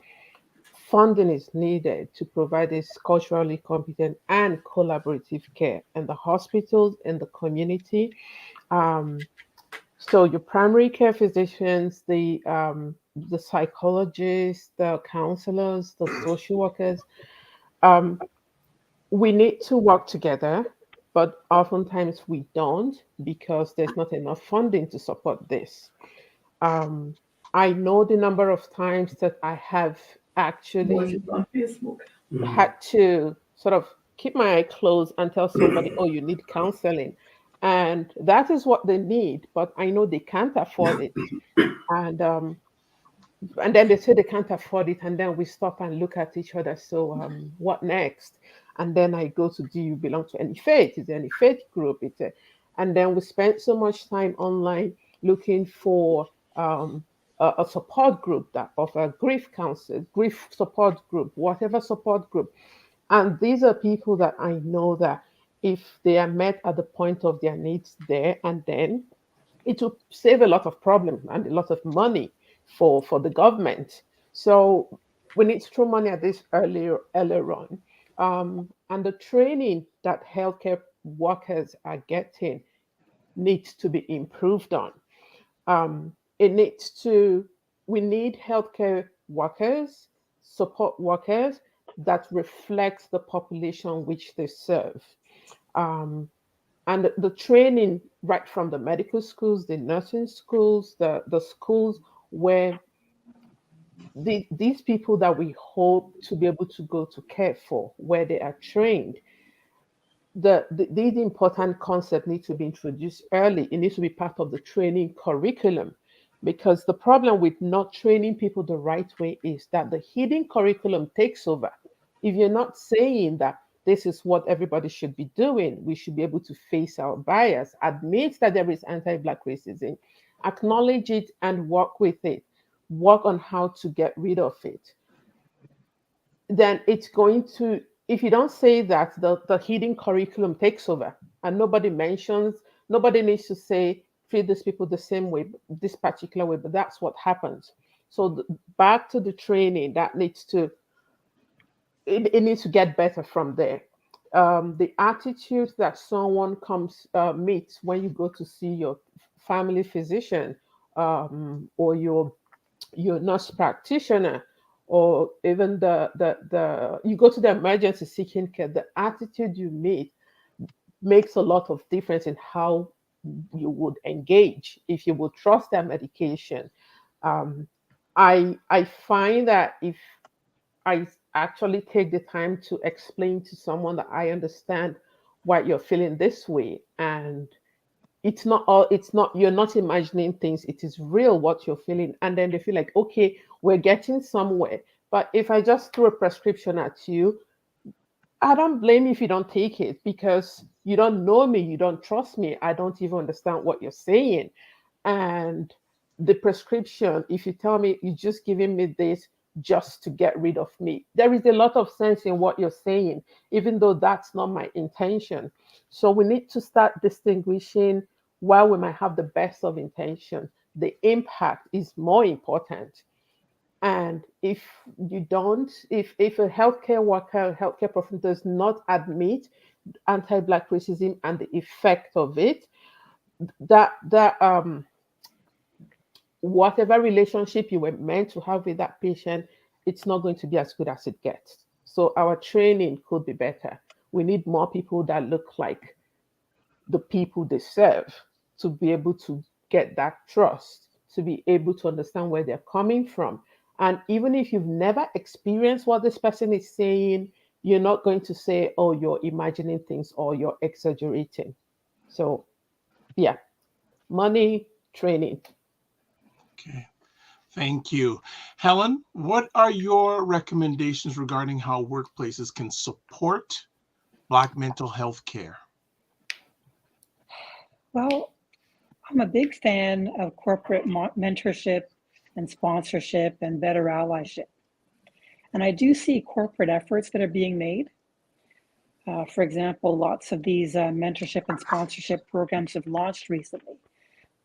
funding is needed to provide this culturally competent and collaborative care in the hospitals, in the community. So your primary care physicians, the psychologists, the counselors, the social workers, we need to work together, but oftentimes we don't because there's not enough funding to support this. I know the number of times that I have actually on Facebook. had to sort of keep my eye closed and tell somebody, oh, you need counseling. And that is what they need, but I know they can't afford it. And then they say they can't afford it, and then we stop and look at each other. So what next? And then I go to, do you belong to any faith? Is there any faith group? And then we spend so much time online looking for a support group that offer grief counsel, grief support group, whatever support group. And these are people that I know that if they are met at the point of their needs there and then, it will save a lot of problems and a lot of money for the government. So we need to throw money at this earlier on. And the training that healthcare workers are getting needs to be improved on. We need healthcare workers, support workers that reflects the population which they serve. Um, and the training right from the medical schools, the nursing schools, the schools where these people that we hope to be able to go to care for, where they are trained, these important concepts need to be introduced early. It needs to be part of the training curriculum, because the problem with not training people the right way is that the hidden curriculum takes over. If you're not saying that this is what everybody should be doing, we should be able to face our bias, admit that there is anti-Black racism, acknowledge it and work with it, work on how to get rid of it, then it's going to, if you don't say that, the hidden curriculum takes over and nobody mentions, nobody needs to say treat these people the same way, this particular way, but that's what happens. So back to the training, that needs to, it needs to get better from there. The attitude that someone comes meets when you go to see your family physician, or your nurse practitioner, or even the you go to the emergency seeking care, the attitude you meet makes a lot of difference in how you would engage, if you would trust their medication. um, I find that if I actually take the time to explain to someone that I understand why you're feeling this way, and it's not, you're not imagining things, it is real what you're feeling, and then they feel like, okay, we're getting somewhere. But if I just throw a prescription at you, I don't blame you if you don't take it, because you don't know me, you don't trust me, I don't even understand what you're saying. And the prescription, if you tell me you're just giving me this just to get rid of me, there is a lot of sense in what you're saying, even though that's not my intention. So we need to start distinguishing. While we might have the best of intention, the impact is more important. And if you don't, if a healthcare worker, healthcare professional does not admit anti-Black racism and the effect of it, that whatever relationship you were meant to have with that patient, it's not going to be as good as it gets. So our training could be better. We need more people that look like the people they serve, to be able to get that trust, to be able to understand where they're coming from. And even if you've never experienced what this person is saying, you're not going to say, oh, you're imagining things or you're exaggerating. So, yeah, money, training. Okay. Thank you. Helen, what are your recommendations regarding how workplaces can support Black mental health care? Well, I'm a big fan of corporate mentorship and sponsorship and better allyship. And I do see corporate efforts that are being made. For example, lots of these mentorship and sponsorship programs have launched recently.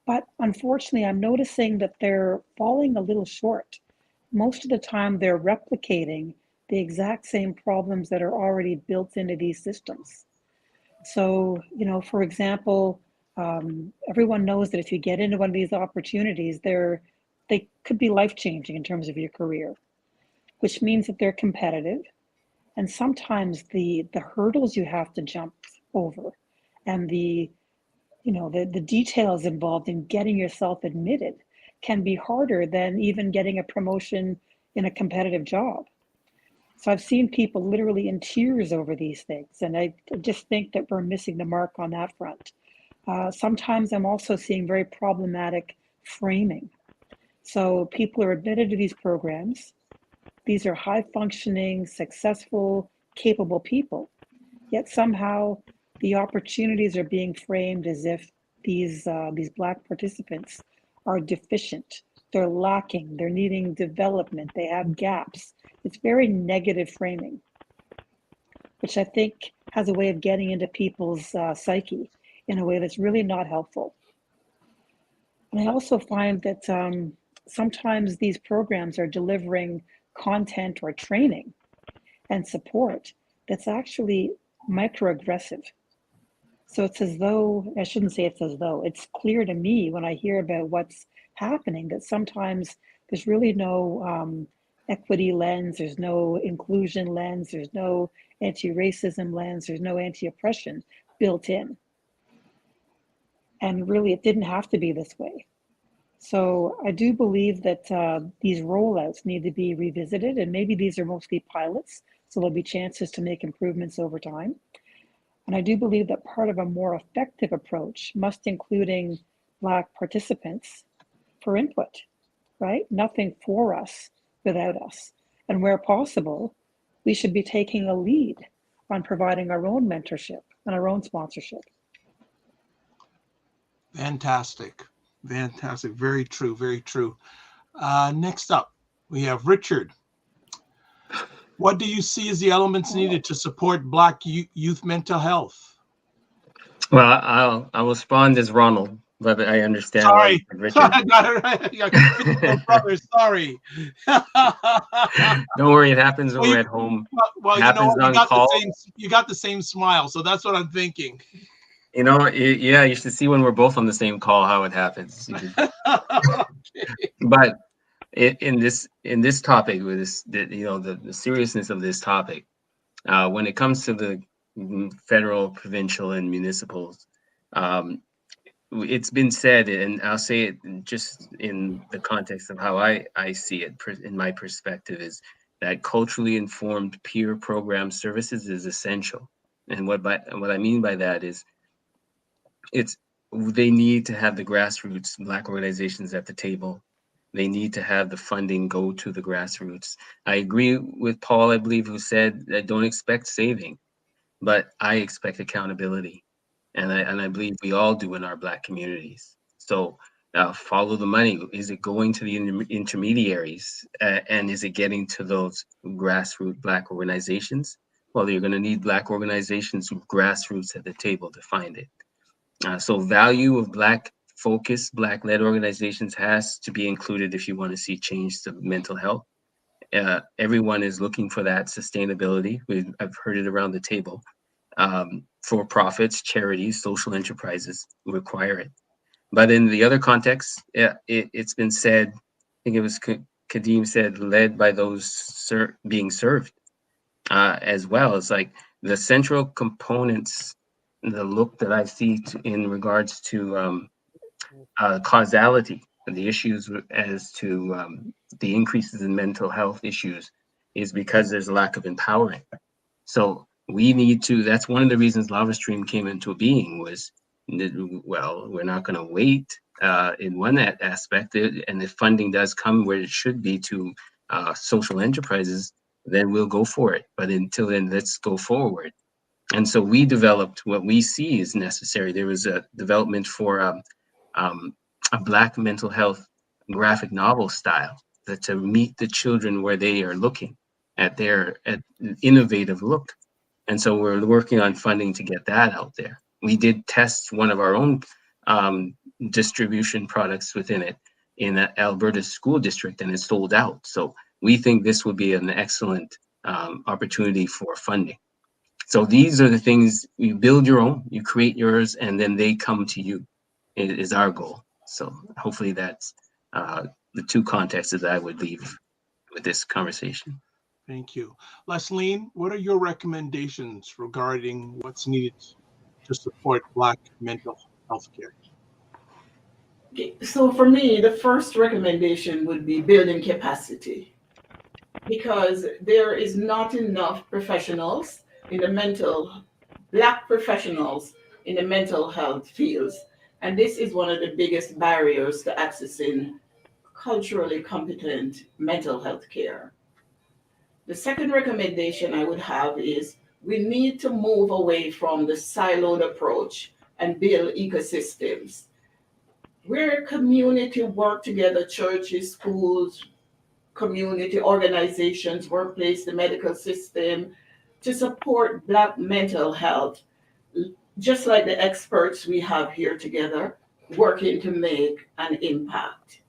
But unfortunately, I'm noticing that they're falling a little short. Most of the time, they're replicating the exact same problems that are already built into these systems. So, for example, everyone knows that if you get into one of these opportunities, they could be life-changing in terms of your career, which means that they're competitive. And sometimes the hurdles you have to jump over, and the details involved in getting yourself admitted can be harder than even getting a promotion in a competitive job. So I've seen people literally in tears over these things, and I just think that we're missing the mark on that front. Sometimes I'm also seeing very problematic framing. So people are admitted to these programs. These are high functioning, successful, capable people. Yet somehow the opportunities are being framed as if these Black participants are deficient. They're lacking. They're needing development. They have gaps. It's very negative framing, which I think has a way of getting into people's psyche in a way that's really not helpful. And I also find that sometimes these programs are delivering content or training and support that's actually microaggressive. So it's as though, I shouldn't say it's as though, it's clear to me when I hear about what's happening that sometimes there's really no equity lens, there's no inclusion lens, there's no anti-racism lens, there's no anti-oppression built in. And really, it didn't have to be this way. So I do believe that these rollouts need to be revisited, and maybe these are mostly pilots, so there'll be chances to make improvements over time. And I do believe that part of a more effective approach must including Black participants for input, right? Nothing for us without us. And where possible, we should be taking a lead on providing our own mentorship and our own sponsorship. Fantastic. Fantastic. Very true. Very true. Next up, we have Richard. What do you see as the elements needed to support Black youth mental health? Well, I'll respond as Ronald, but I understand. Sorry, Richard. I got it right. Brother, sorry. Don't worry, it happens when we're at home. Well, you know, you got the same smile, so that's what I'm thinking. You know, yeah, you should see when we're both on the same call how it happens. Okay. But in this topic, with this, you know, the seriousness of this topic, when it comes to the federal, provincial, and municipals, it's been said, and I'll say it just in the context of how I see it in my perspective, is that culturally informed peer program services is essential. And what I mean by that is, they need to have the grassroots Black organizations at the table. They need to have the funding go to the grassroots. I agree with Paul, I believe, who said that don't expect saving, but I expect accountability. And I believe we all do in our Black communities. So follow the money. Is it going to the intermediaries? And is it getting to those grassroots Black organizations? Well, you're going to need Black organizations with grassroots at the table to find it. So value of Black focused, Black led organizations has to be included if you want to see change to mental health. Everyone is looking for that sustainability. I've heard it around the table. For profits, charities, social enterprises require it. But in the other context, it's been said, I think it was Kadeem said, led by those being served as well. It's like the central components, the look that I see in regards to causality, the issues as to the increases in mental health issues is because there's a lack of empowerment. So we need to, that's one of the reasons Lava Stream came into being was, well, we're not going to wait in one aspect, and if funding does come where it should be to social enterprises, then we'll go for it. But until then, let's go forward. And so we developed what we see is necessary. There was a development for a Black mental health graphic novel style to meet the children where they are looking at their innovative look. And so we're working on funding to get that out there. We did test one of our own distribution products within it in Alberta school district, and it sold out. So we think this would be an excellent opportunity for funding. So these are the things, you build your own, you create yours, and then they come to you. It is our goal. So hopefully that's the two contexts that I would leave with this conversation. Thank you. Leslie, what are your recommendations regarding what's needed to support Black mental health care? Okay, so for me, the first recommendation would be building capacity, because there is not enough professionals in the Black professionals in the mental health fields. And this is one of the biggest barriers to accessing culturally competent mental health care. The second recommendation I would have is we need to move away from the siloed approach and build ecosystems where community work together, churches, schools, community organizations, workplace, the medical system, to support Black mental health, just like the experts we have here together, working to make an impact.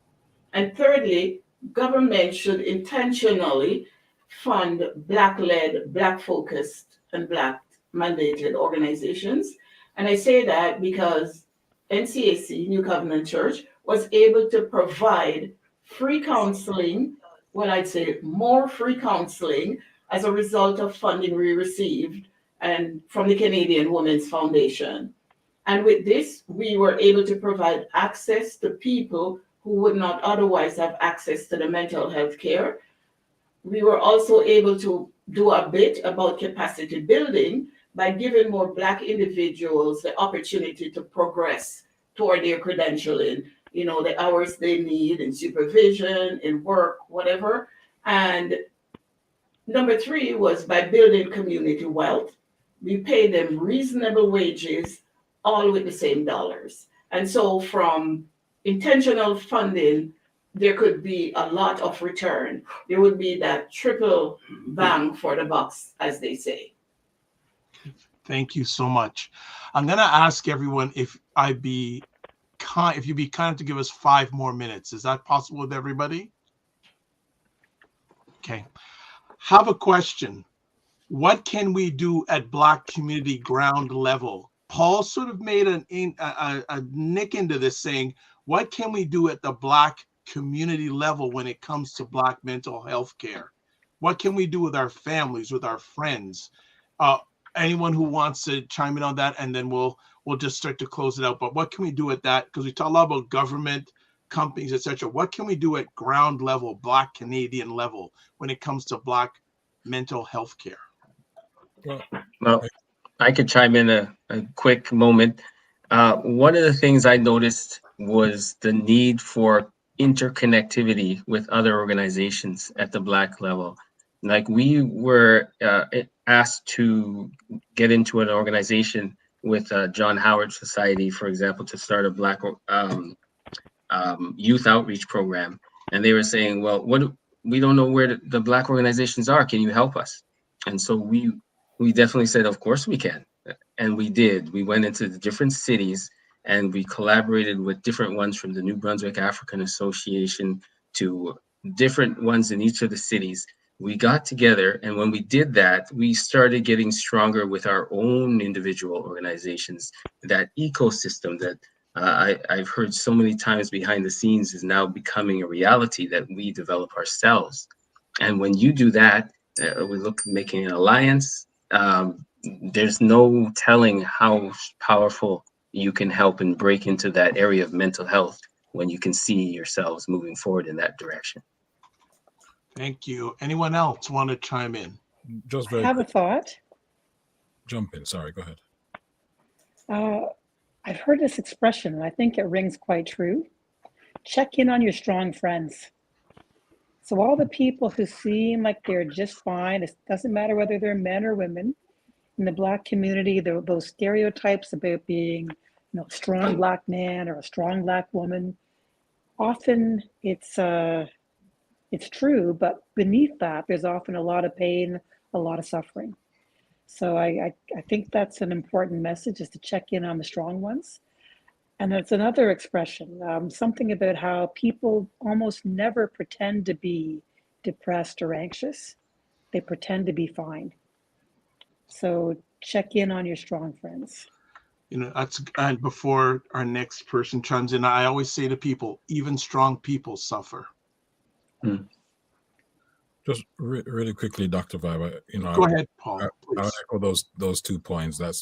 And thirdly, government should intentionally fund Black-led, Black-focused, and Black-mandated organizations. And I say that because NCAC, New Covenant Church, was able to provide free counseling well, I'd say more free counseling as a result of funding we received and from the Canadian Women's Foundation. And with this, we were able to provide access to people who would not otherwise have access to the mental health care. We were also able to do a bit about capacity building by giving more Black individuals the opportunity to progress toward their credentialing, the hours they need in supervision, in work, whatever. And number three was by building community wealth. We pay them reasonable wages, all with the same dollars. And so from intentional funding, there could be a lot of return. There would be that triple bang for the bucks, as they say. Thank you so much. I'm going to ask everyone if you'd be kind to give us 5 more minutes. Is that possible with everybody? Okay. Have a question. What can we do at Black community ground level? Paul sort of made a nick into this, saying, what can we do at the Black community level when it comes to Black mental health care? What can we do with our families, with our friends? Anyone who wants to chime in on that, and then we'll just start to close it out. But what can we do at that? Because we talk a lot about government, companies, etc. What can we do at ground level, Black Canadian level, when it comes to Black mental health care? Well, I could chime in a quick moment. One of the things I noticed was the need for interconnectivity with other organizations at the Black level. Like, we were asked to get into an organization with John Howard Society, for example, to start a Black youth outreach program. And they were saying, well, we don't know where the Black organizations are. Can you help us? And so we definitely said, of course we can. And we did. We went into the different cities and we collaborated with different ones, from the New Brunswick African Association to different ones in each of the cities. We got together, and when we did that, we started getting stronger with our own individual organizations. That ecosystem that I've heard so many times behind the scenes is now becoming a reality that we develop ourselves. And when you do that, we look at making an alliance. There's no telling how powerful you can help and break into that area of mental health when you can see yourselves moving forward in that direction. Thank you. Anyone else want to chime in? Just I very have a quick. thought. Jump in. Sorry, go ahead. I've heard this expression, and I think it rings quite true. Check in on your strong friends. So all the people who seem like they're just fine, it doesn't matter whether they're men or women, in the Black community, those stereotypes about being, a strong Black man or a strong Black woman, often it's true, but beneath that, there's often a lot of pain, a lot of suffering. So I think that's an important message, is to check in on the strong ones. And it's another expression, something about how people almost never pretend to be depressed or anxious. They pretend to be fine. So check in on your strong friends. That's, and before our next person chimes in, I always say to people, even strong people suffer. Just really quickly, Dr. Vibe, Go ahead, Paul. I would echo those 2 points. That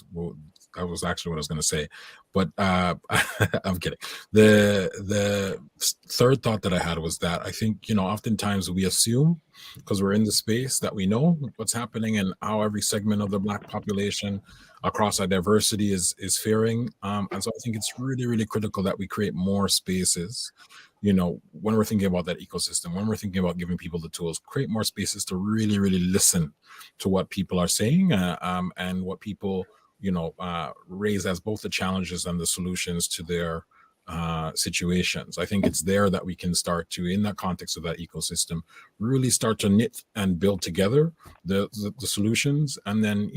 was actually what I was going to say, but I'm kidding. The third thought that I had was that I think, oftentimes we assume, because we're in the space, that we know what's happening and how every segment of the Black population across our diversity is faring. And so I think it's really, really critical that we create more spaces. When we're thinking about that ecosystem, when we're thinking about giving people the tools, create more spaces to really, really listen to what people are saying, and what people, raise as both the challenges and the solutions to their situations. I think it's there that we can start to, in that context of that ecosystem, really start to knit and build together the solutions. And then,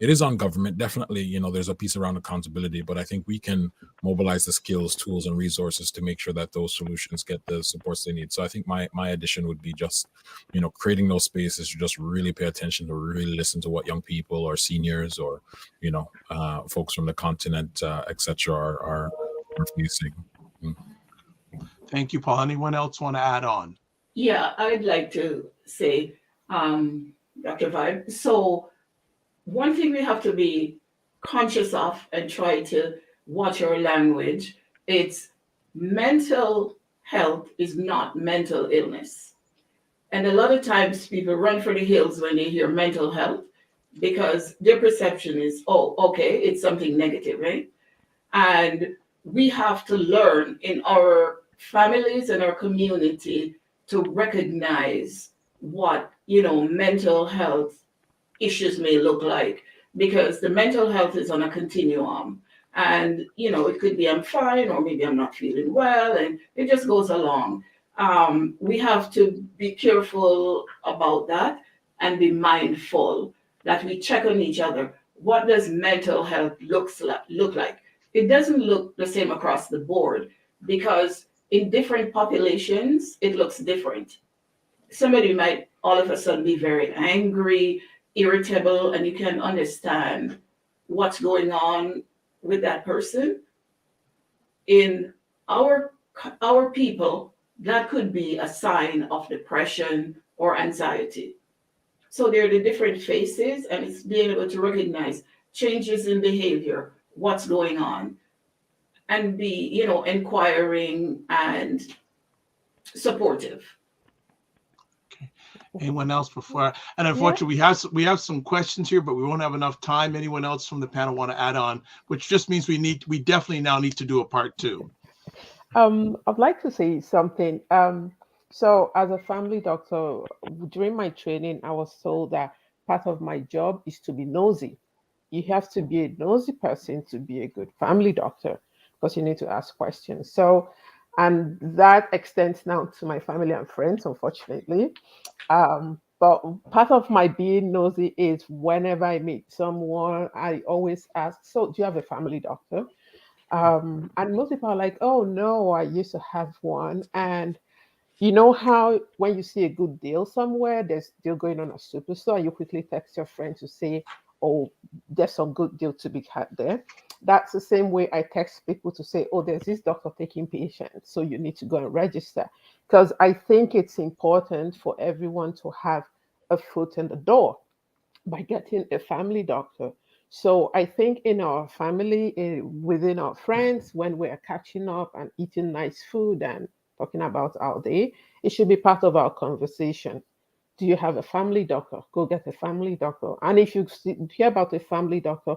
it is on government. Definitely, there's a piece around accountability, but I think we can mobilize the skills, tools, and resources to make sure that those solutions get the supports they need. So I think my addition would be just, creating those spaces to just really pay attention, to really listen to what young people or seniors or, folks from the continent, etc. are facing. Thank you, Paul. Anyone else want to add on? Yeah, I'd like to say, Dr. Vibe. So one thing we have to be conscious of and try to watch our language, it's mental health is not mental illness. And a lot of times people run for the hills when they hear mental health because their perception is, oh, okay, it's something negative, right? And we have to learn in our families and our community to recognize what, mental health issues may look like, because the mental health is on a continuum. And it could be I'm fine, or maybe I'm not feeling well, and it just goes along. We have to be careful about that and be mindful that we check on each other. What does mental health look like? It doesn't look the same across the board, because in different populations it looks different. Somebody might all of a sudden be very angry, irritable, and you can understand what's going on with that person. In our our people, that could be a sign of depression or anxiety. So there are the different faces, and it's being able to recognize changes in behavior, what's going on, and be, inquiring and supportive. Anyone else before? And Yeah. unfortunately, we have some questions here, but we won't have enough time. Anyone else from the panel want to add on? Which just means we definitely now need to do a part 2. I'd like to say something. So as a family doctor, during my training, I was told that part of my job is to be nosy. You have to be a nosy person to be a good family doctor, because you need to ask questions. So, and that extends now to my family and friends, unfortunately. But part of my being nosy is whenever I meet someone, I always ask, so do you have a family doctor? And most people are like, oh no, I used to have one. And you know how when you see a good deal somewhere, there's deal going on at superstore, and you quickly text your friend to say, oh, there's some good deal to be had there. That's the same way I text people to say, oh, there's this doctor taking patients, so you need to go and register. Because I think it's important for everyone to have a foot in the door by getting a family doctor. So I think in our family, within our friends, when we're catching up and eating nice food and talking about our day, it should be part of our conversation. Do you have a family doctor? Go get a family doctor. And if you hear about a family doctor,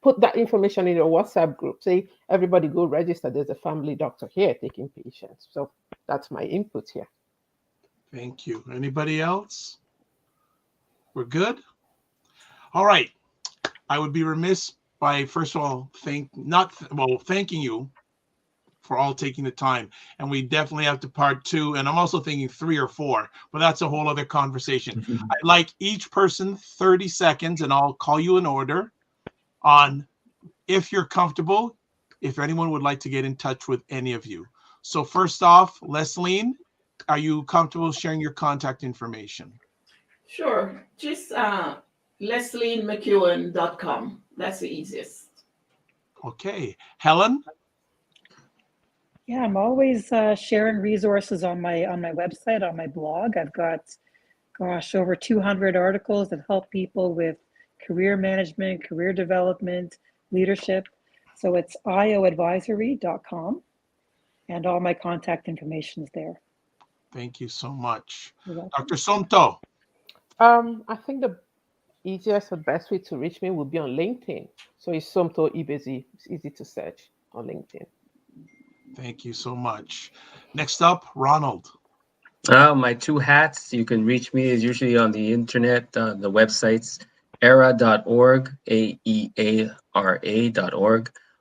put that information in your WhatsApp group. Say, everybody go register. There's a family doctor here taking patients. So that's my input here. Thank you. Anybody else? We're good? All right. I would be remiss by first of all thanking you for all taking the time. And we definitely have to part 2. And I'm also thinking 3 or 4, but that's a whole other conversation. I'd like each person 30 seconds, and I'll call you in order on if you're comfortable, if anyone would like to get in touch with any of you. So first off, Leslie, are you comfortable sharing your contact information? Sure. Just LeslieMcEwen.com. That's the easiest. Okay. Helen? Yeah, I'm always sharing resources on my website, on my blog. I've got, over 200 articles that help people with career management, career development, leadership. So it's ioadvisory.com, and all my contact information is there. Thank you so much. You're welcome. Dr. Somto? I think the easiest or best way to reach me would be on LinkedIn. So it's Somto Ibezi. It's easy to search on LinkedIn. Thank you so much. Next up, Ronald. My 2 hats, you can reach me, is usually on the internet, the websites era.org, AEARA.org,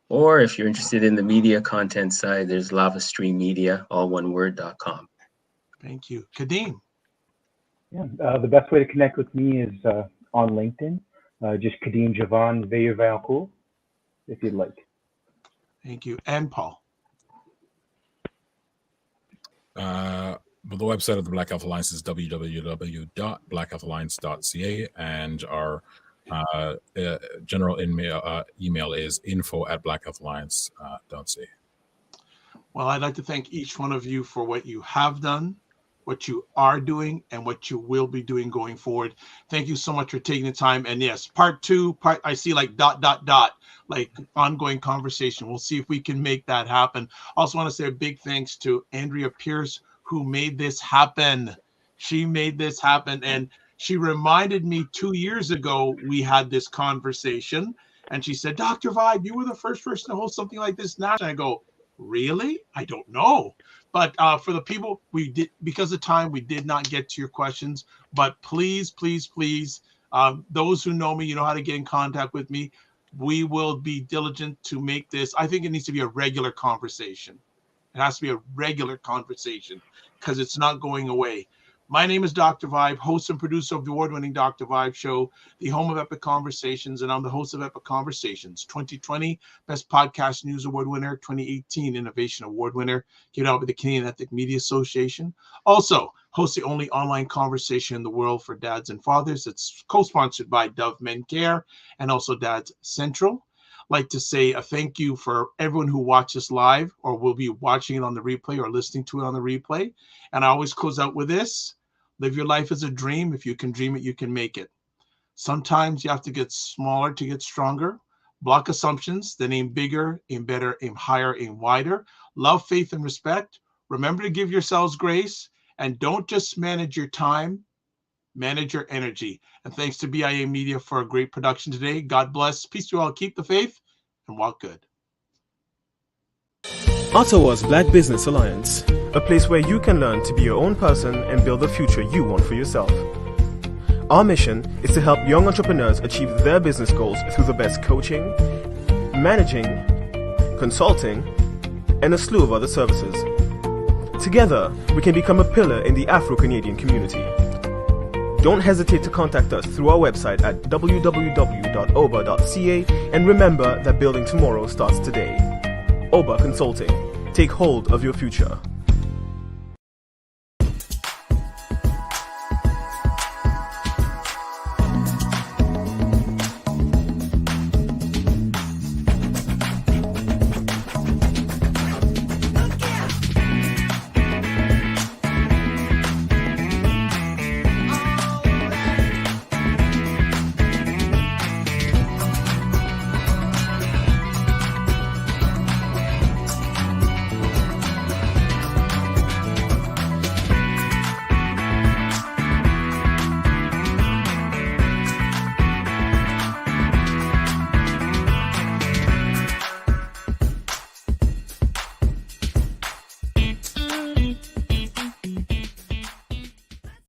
or if you're interested in the media content side, there's LavaStream Media, all one word.com. Thank you. Kadeem? Yeah, the best way to connect with me is on LinkedIn, just Kadeem Javan Veillancourt, if you'd like. Thank you. And Paul? But the website of the Black Health Alliance is www.blackhealthalliance.ca, and our general email is info@blackhealthalliance.ca. Well, I'd like to thank each one of you for what you have done, what you are doing, and what you will be doing going forward. Thank you so much for taking the time. And yes, part two, I see like ... like ongoing conversation. We'll see if we can make that happen. Also want to say a big thanks to Andrea Pierce, who made this happen. She made this happen. And she reminded me 2 years ago, we had this conversation, and she said, Dr. Vibe, you were the first person to host something like this nationally. I go, really? I don't know. But for the people, we did, because of time, we did not get to your questions. But please, please, please, those who know me, you know how to get in contact with me. We will be diligent to make this. I think it needs to be a regular conversation. It has to be a regular conversation because it's not going away. My name is Dr. Vibe, host and producer of the award-winning Dr. Vibe Show, the home of Epic Conversations, and I'm the host of Epic Conversations, 2020 Best Podcast News Award winner, 2018 Innovation Award winner, given out by the Canadian Ethnic Media Association. Also, host the only online conversation in the world for dads and fathers. It's co-sponsored by Dove Men Care and also Dads Central. Like to say a thank you for everyone who watches live or will be watching it on the replay or listening to it on the replay. And I always close out with this: live your life as a dream. If you can dream it, you can make it. Sometimes you have to get smaller to get stronger. Block assumptions, then aim bigger, aim better, aim higher, aim wider. Love, faith, and respect. Remember to give yourselves grace, and don't just manage your time, manage your energy. And thanks to BIA Media for a great production today. God bless. Peace to you all. Keep the faith and walk good. Ottawa's Black Business Alliance, a place where you can learn to be your own person and build the future you want for yourself. Our mission is to help young entrepreneurs achieve their business goals through the best coaching, managing, consulting, and a slew of other services. Together, we can become a pillar in the Afro-Canadian community. Don't hesitate to contact us through our website at www.oba.ca, and remember that building tomorrow starts today. OBA Consulting. Take hold of your future.